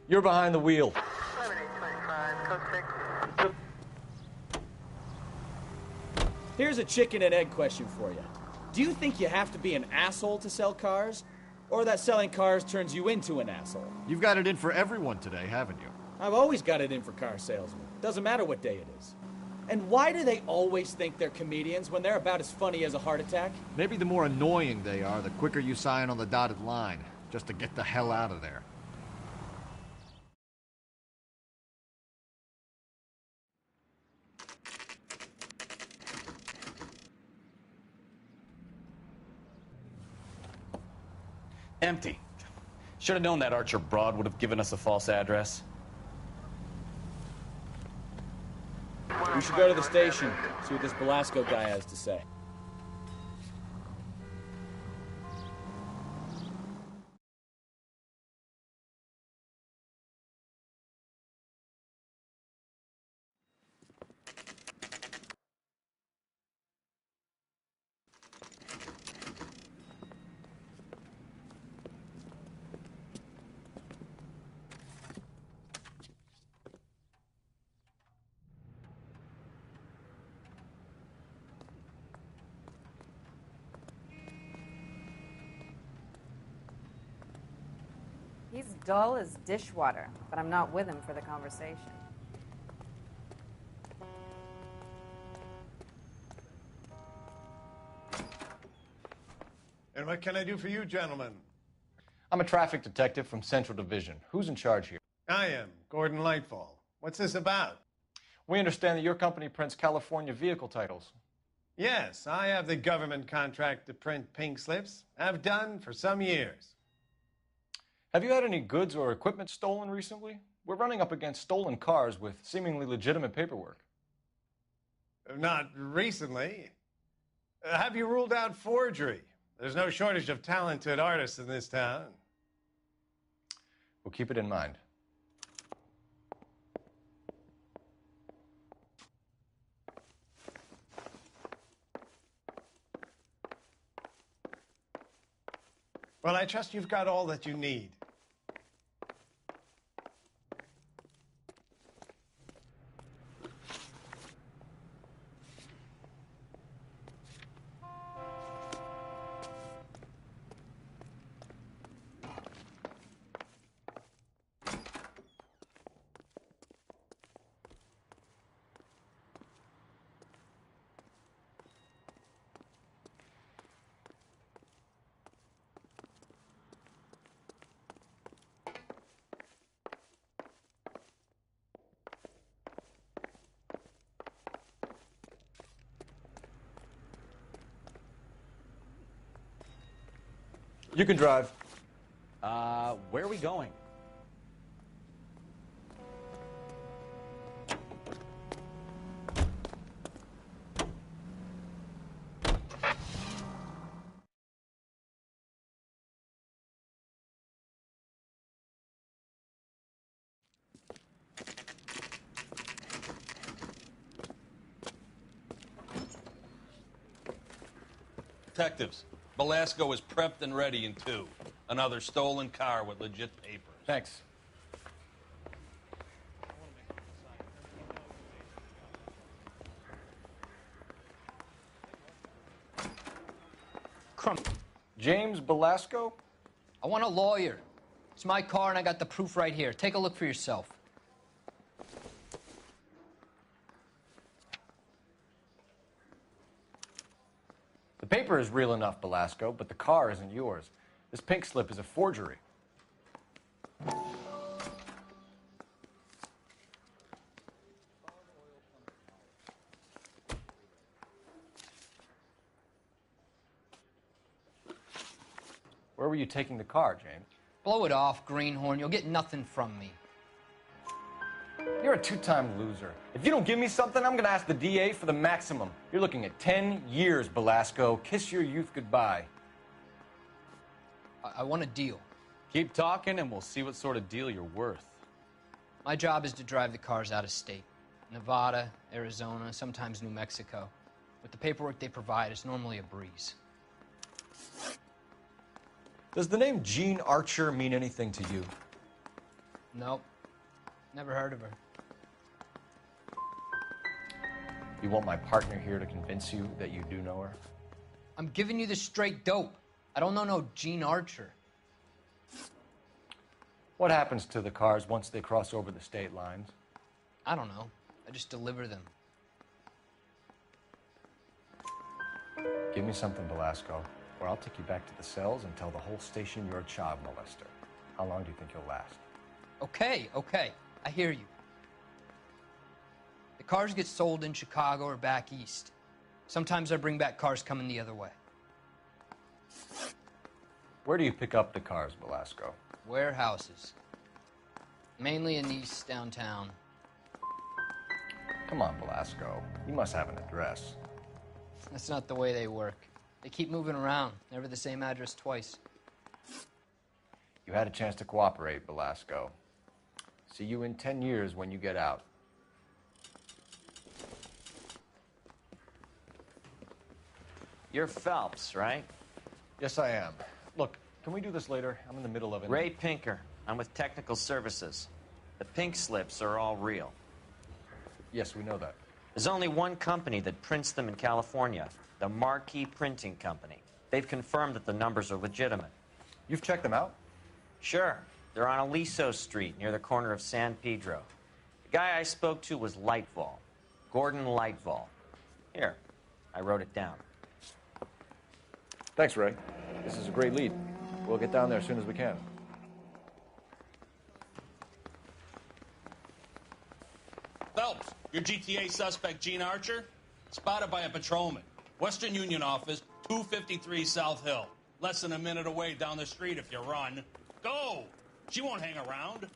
You're behind the wheel. Here's a chicken and egg question for you. Do you think you have to be an asshole to sell cars? Or that selling cars turns you into an asshole? You've got it in for everyone today, haven't you? I've always got it in for car salesmen. Doesn't matter what day it is. And why do they always think they're comedians when they're about as funny as a heart attack? Maybe the more annoying they are, the quicker you sign on the dotted line, just to get the hell out of there. Empty. Should have known that Archer broad would have given us a false address. We should go to the station, see what this Velasco guy has to say. He's dull as dishwater, but I'm not with him for the conversation. And what can I do for you, gentlemen? I'm a traffic detective from Central Division. Who's in charge here? I am, Gordon Lightfall. What's this about? We understand that your company prints California vehicle titles. Yes, I have the government contract to print pink slips. I've done for some years. Have you had any goods or equipment stolen recently? We're running up against stolen cars with seemingly legitimate paperwork. Not recently. Have you ruled out forgery? There's no shortage of talented artists in this town. We'll keep it in mind. Well, I trust you've got all that you need. You can drive. Where are we going? Detectives, Belasco is prepped and ready in 2. Another stolen car with legit papers. Thanks. Crump. James Belasco? I want a lawyer. It's my car, and I got the proof right here. Take a look for yourself. The paper is real enough, Belasco, but the car isn't yours. This pink slip is a forgery. Where were you taking the car, James? Blow it off, greenhorn. You'll get nothing from me. You're a two-time loser. If you don't give me something, I'm gonna ask the DA for the maximum. You're looking at 10 years, Belasco. Kiss your youth goodbye. I want a deal. Keep talking and we'll see what sort of deal you're worth. My job is to drive the cars out of state. Nevada, Arizona, sometimes New Mexico. With the paperwork they provide, it's normally a breeze. Does the name Jean Archer mean anything to you? Nope. Never heard of her. You want my partner here to convince you that you do know her? I'm giving you the straight dope. I don't know no Jean Archer. What happens to the cars once they cross over the state lines? I don't know. I just deliver them. Give me something, Belasco, or I'll take you back to the cells and tell the whole station you're a child molester. How long do you think you'll last? Okay. I hear you. The cars get sold in Chicago or back east. Sometimes I bring back cars coming the other way. Where do you pick up the cars, Belasco? Warehouses. Mainly in East downtown. Come on, Belasco. You must have an address. That's not the way they work. They keep moving around, never the same address twice. You had a chance to cooperate, Belasco. See you in 10 years when you get out. You're Phelps, right? Yes, I am. Look, can we do this later? I'm in the middle of it. Ray Pinker. I'm with Technical Services. The pink slips are all real. Yes, we know that. There's only one company that prints them in California, the Marquee Printing Company. They've confirmed that the numbers are legitimate. You've checked them out? Sure. They're on Aliso Street, near the corner of San Pedro. The guy I spoke to was Lightval. Gordon Lightval. Here, I wrote it down. Thanks, Ray. This is a great lead. We'll get down there as soon as we can. Phelps, your GTA suspect, Jean Archer, spotted by a patrolman. Western Union office, 253 South Hill. Less than a minute away down the street if you run. Go! She won't hang around.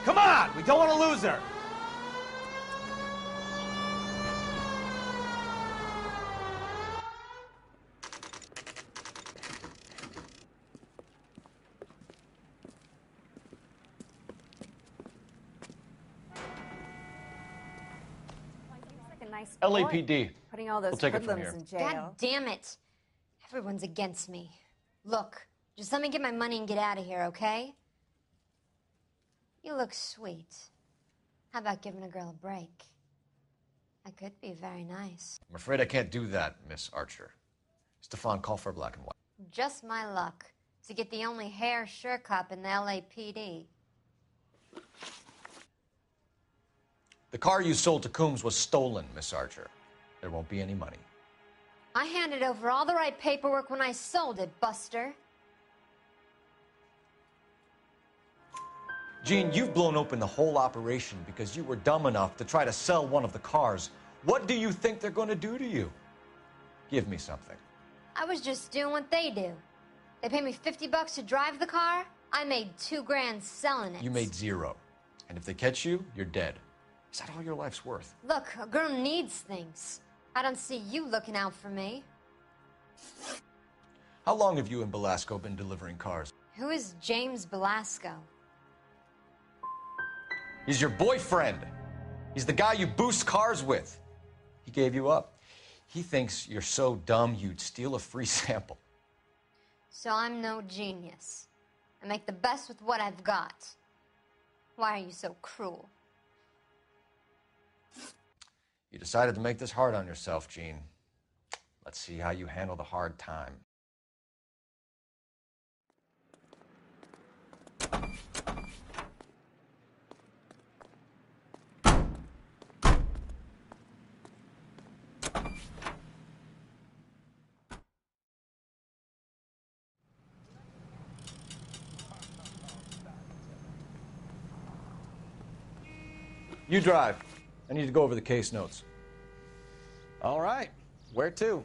Come on! We don't want to lose her! Nice LAPD. Putting all those We'll take it from hoodlums here. in jail. God damn it. Everyone's against me. Look, just let me get my money and get out of here, okay? You look sweet. How about giving a girl a break? I could be very nice. I'm afraid I can't do that, Miss Archer. Stefan, call for black and white. Just my luck to get the only hair sure cop in the LAPD. The car you sold to Coombs was stolen, Miss Archer. There won't be any money. I handed over all the right paperwork when I sold it, Buster. Gene, you've blown open the whole operation because you were dumb enough to try to sell one of the cars. What do you think they're going to do to you? Give me something. I was just doing what they do. They paid me $50 to drive the car. I made $2 grand selling it. You made 0. And if they catch you, you're dead. Is that all your life's worth? Look, a girl needs things. I don't see you looking out for me. How long have you and Belasco been delivering cars? Who is James Belasco? He's your boyfriend. He's the guy you boost cars with. He gave you up. He thinks you're so dumb you'd steal a free sample. So I'm no genius. I make the best with what I've got. Why are you so cruel? You decided to make this hard on yourself, Gene. Let's see how you handle the hard time. You drive. I need to go over the case notes. All right. Where to?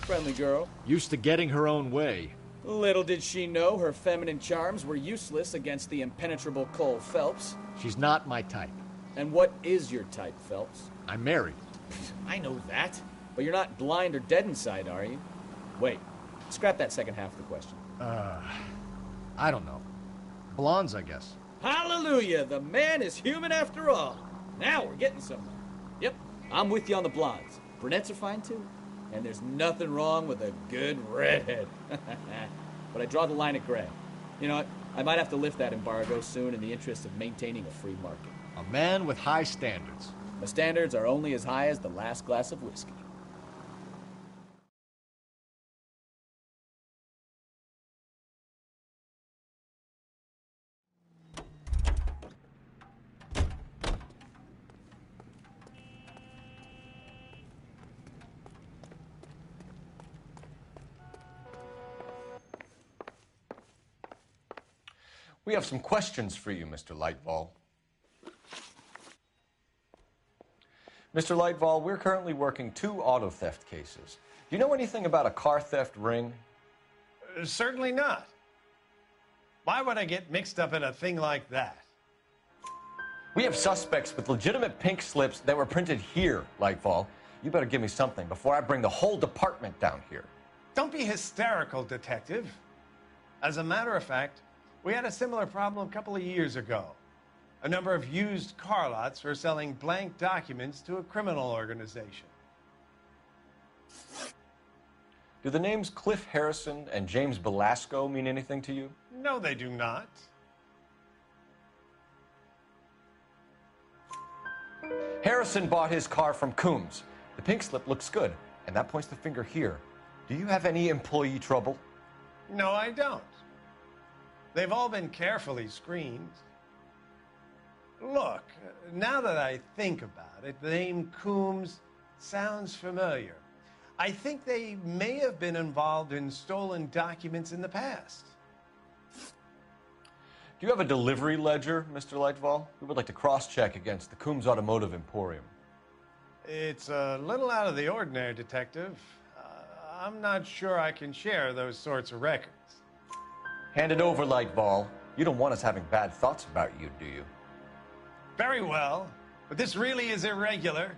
Friendly girl. Used to getting her own way. Little did she know her feminine charms were useless against the impenetrable Cole Phelps. She's not my type. And what is your type, Phelps? I'm married. I know that. But you're not blind or dead inside, are you? Wait. Scrap that second half of the question. I don't know. Blondes, I guess. Hallelujah! The man is human after all. Now we're getting somewhere. Yep, I'm with you on the blondes. Brunettes are fine too. And there's nothing wrong with a good redhead. But I draw the line at gray. You know what? I might have to lift that embargo soon in the interest of maintaining a free market. A man with high standards. My standards are only as high as the last glass of whiskey. We have some questions for you, Mr. Lightval. Mr. Lightval, we're currently working 2 auto theft cases. Do you know anything about a car theft ring? Certainly not. Why would I get mixed up in a thing like that? We have suspects with legitimate pink slips that were printed here, Lightval. You better give me something before I bring the whole department down here. Don't be hysterical, Detective. As a matter of fact, we had a similar problem a couple of years ago. A number of used car lots were selling blank documents to a criminal organization. Do the names Cliff Harrison and James Belasco mean anything to you? No, they do not. Harrison bought his car from Coombs. The pink slip looks good, and that points the finger here. Do you have any employee trouble? No, I don't. They've all been carefully screened. Look, now that I think about it, the name Coombs sounds familiar. I think they may have been involved in stolen documents in the past. Do you have a delivery ledger, Mr. Lightval? We would like to cross-check against the Coombs Automotive Emporium. It's a little out of the ordinary, Detective. I'm not sure I can share those sorts of records. Hand it over, Lightval. You don't want us having bad thoughts about you, do you? Very well, but this really is irregular.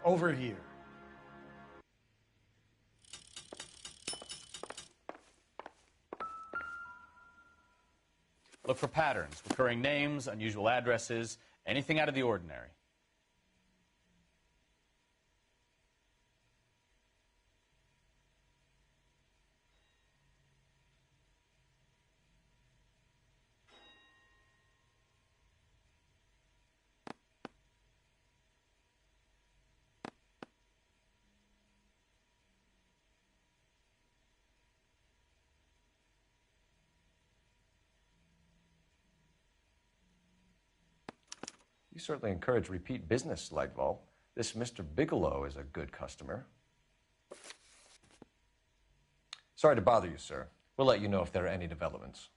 Over here. Look for patterns, recurring names, unusual addresses, anything out of the ordinary. You certainly encourage repeat business, Lightval. This Mr. Bigelow is a good customer. Sorry to bother you, sir. We'll let you know if there are any developments.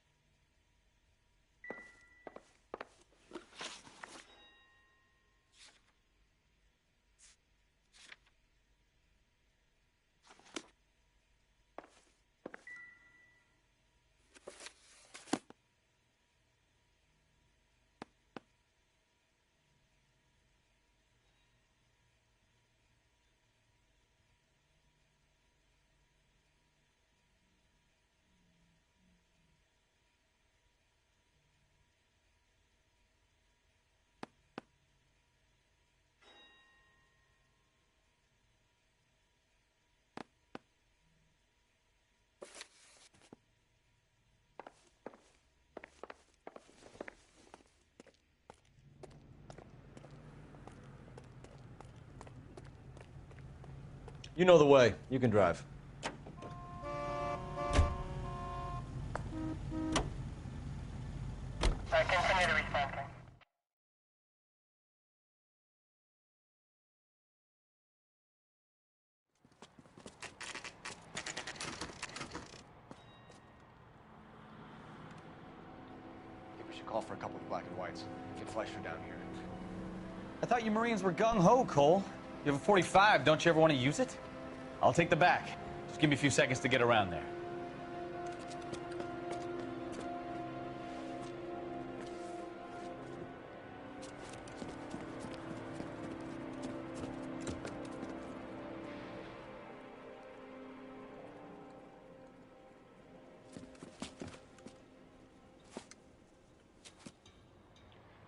You know the way. You can drive. Continue to respond. I think we should call for a couple of black and whites. Get Fleischer down here. I thought you Marines were gung-ho, Cole. You have a 45. Don't you ever want to use it? I'll take the back. Just give me a few seconds to get around there.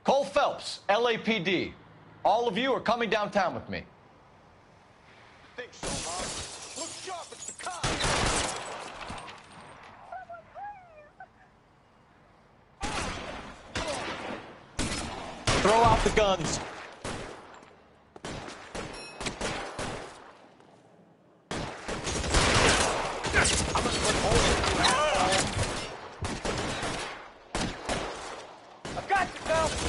Cole Phelps, LAPD. All of you are coming downtown with me. Think so, huh? Look sharp, it's the cops! Throw out the guns. I've got you, Phelps!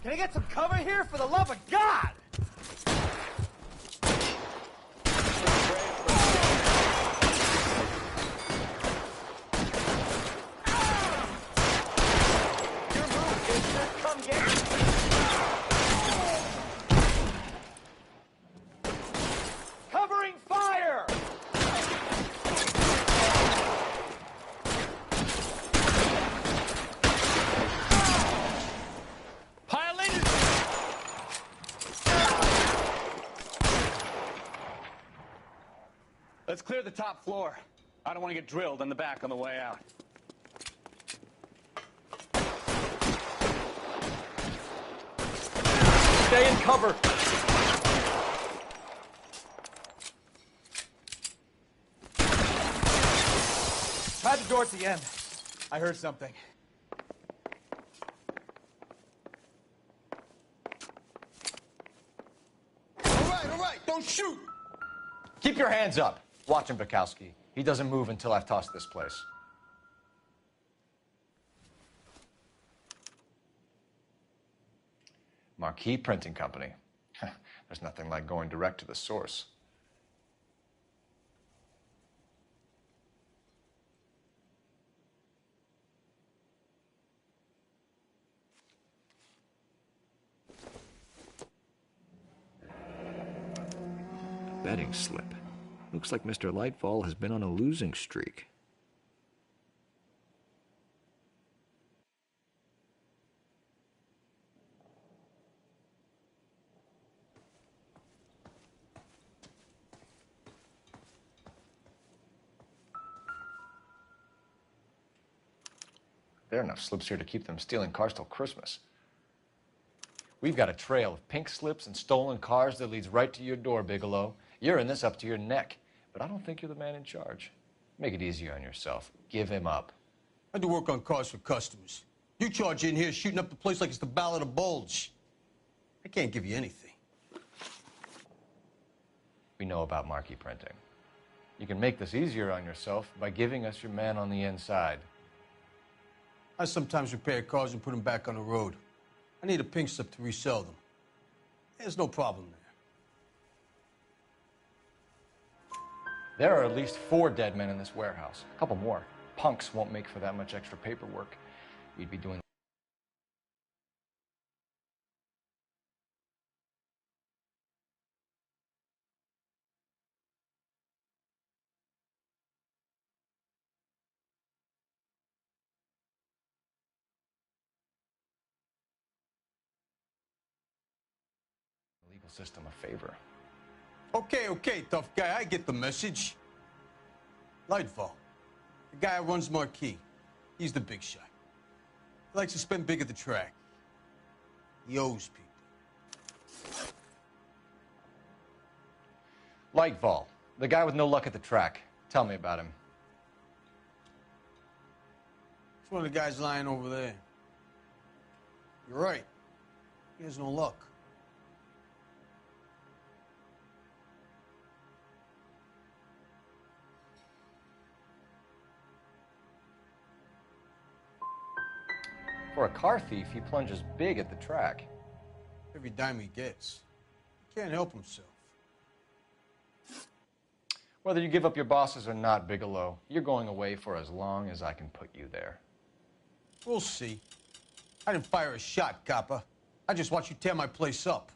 Can I get some cover here, for the love of God? Your move, mister. Come get it. Covering fire! Pile in! Let's clear the top floor. I don't want to get drilled in the back on the way out. Stay in cover. Try the door at the end. I heard something. All right, don't shoot! Keep your hands up. Watch him, Bukowski. He doesn't move until I've tossed this place. Marquee Printing Company. There's nothing like going direct to the source. Betting slip. Looks like Mr. Lightfall has been on a losing streak. There are enough slips here to keep them stealing cars till Christmas. We've got a trail of pink slips and stolen cars that leads right to your door, Bigelow. You're in this up to your neck. but I don't think you're the man in charge. Make it easier on yourself. Give him up. I do work on cars for customers. You charge in here shooting up the place like it's the Ballad of Bulge. I can't give you anything. We know about marquee printing. You can make this easier on yourself by giving us your man on the inside. I sometimes repair cars and put them back on the road. I need a pink slip to resell them. There's no problem there. There are at least 4 dead men in this warehouse. A couple more. Punks won't make for that much extra paperwork. We'd be doing the legal system a favor. Okay, tough guy, I get the message. Lightfall, the guy who runs Marquee. He's the big shot. He likes to spend big at the track. He owes people. Lightfall, the guy with no luck at the track. Tell me about him. It's one of the guys lying over there. You're right. He has no luck. For a car thief, he plunges big at the track. Every dime he gets. He can't help himself. Whether you give up your bosses or not, Bigelow, you're going away for as long as I can put you there. We'll see. I didn't fire a shot, copper. I just watched you tear my place up.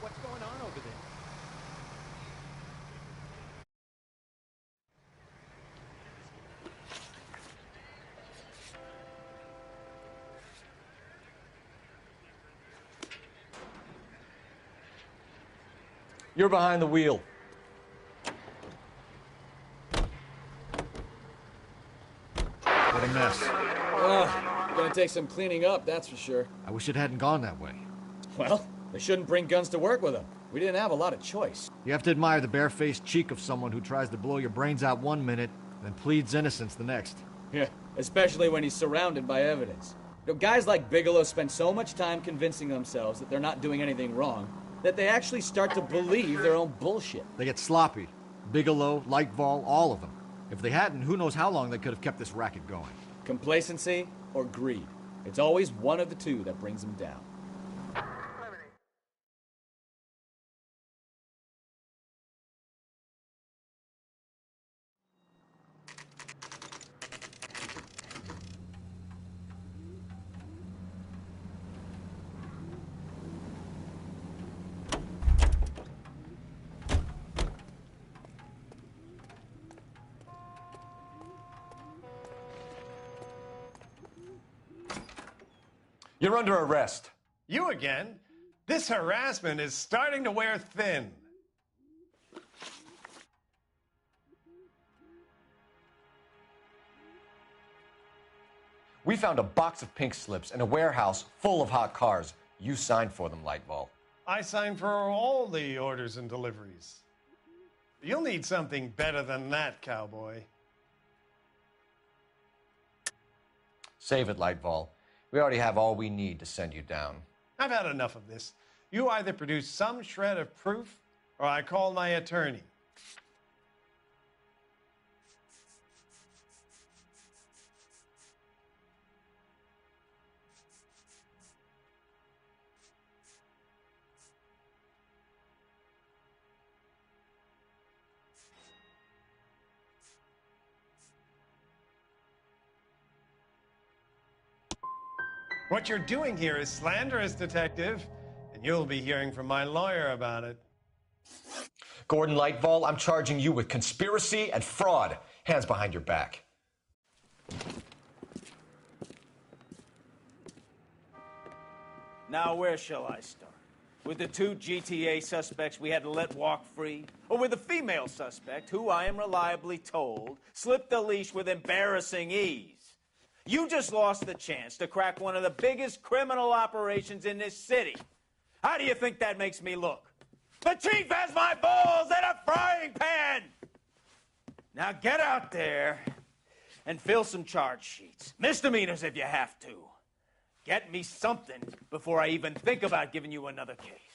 What's going on over there? You're behind the wheel. What a mess. Gonna take some cleaning up, that's for sure. I wish it hadn't gone that way. Well, they shouldn't bring guns to work with them. We didn't have a lot of choice. You have to admire the barefaced cheek of someone who tries to blow your brains out one minute, then pleads innocence the next. Yeah, especially when he's surrounded by evidence. You know, guys like Bigelow spend so much time convincing themselves that they're not doing anything wrong that they actually start to believe their own bullshit. They get sloppy. Bigelow, Lightfall, all of them. If they hadn't, who knows how long they could have kept this racket going. Complacency or greed. It's always one of the two that brings them down. You're under arrest. You again? This harassment is starting to wear thin. We found a box of pink slips in a warehouse full of hot cars. You signed for them, Lightfall. I signed for all the orders and deliveries. You'll need something better than that, cowboy. Save it, Lightfall. We already have all we need to send you down. I've had enough of this. You either produce some shred of proof, or I call my attorney. What you're doing here is slanderous, Detective, and you'll be hearing from my lawyer about it. Gordon Lightval, I'm charging you with conspiracy and fraud. Hands behind your back. Now, where shall I start? With the 2 GTA suspects we had to let walk free? Or with the female suspect, who I am reliably told slipped the leash with embarrassing ease? You just lost the chance to crack one of the biggest criminal operations in this city. How do you think that makes me look? The chief has my balls in a frying pan! Now get out there and fill some charge sheets. Misdemeanors if you have to. Get me something before I even think about giving you another case.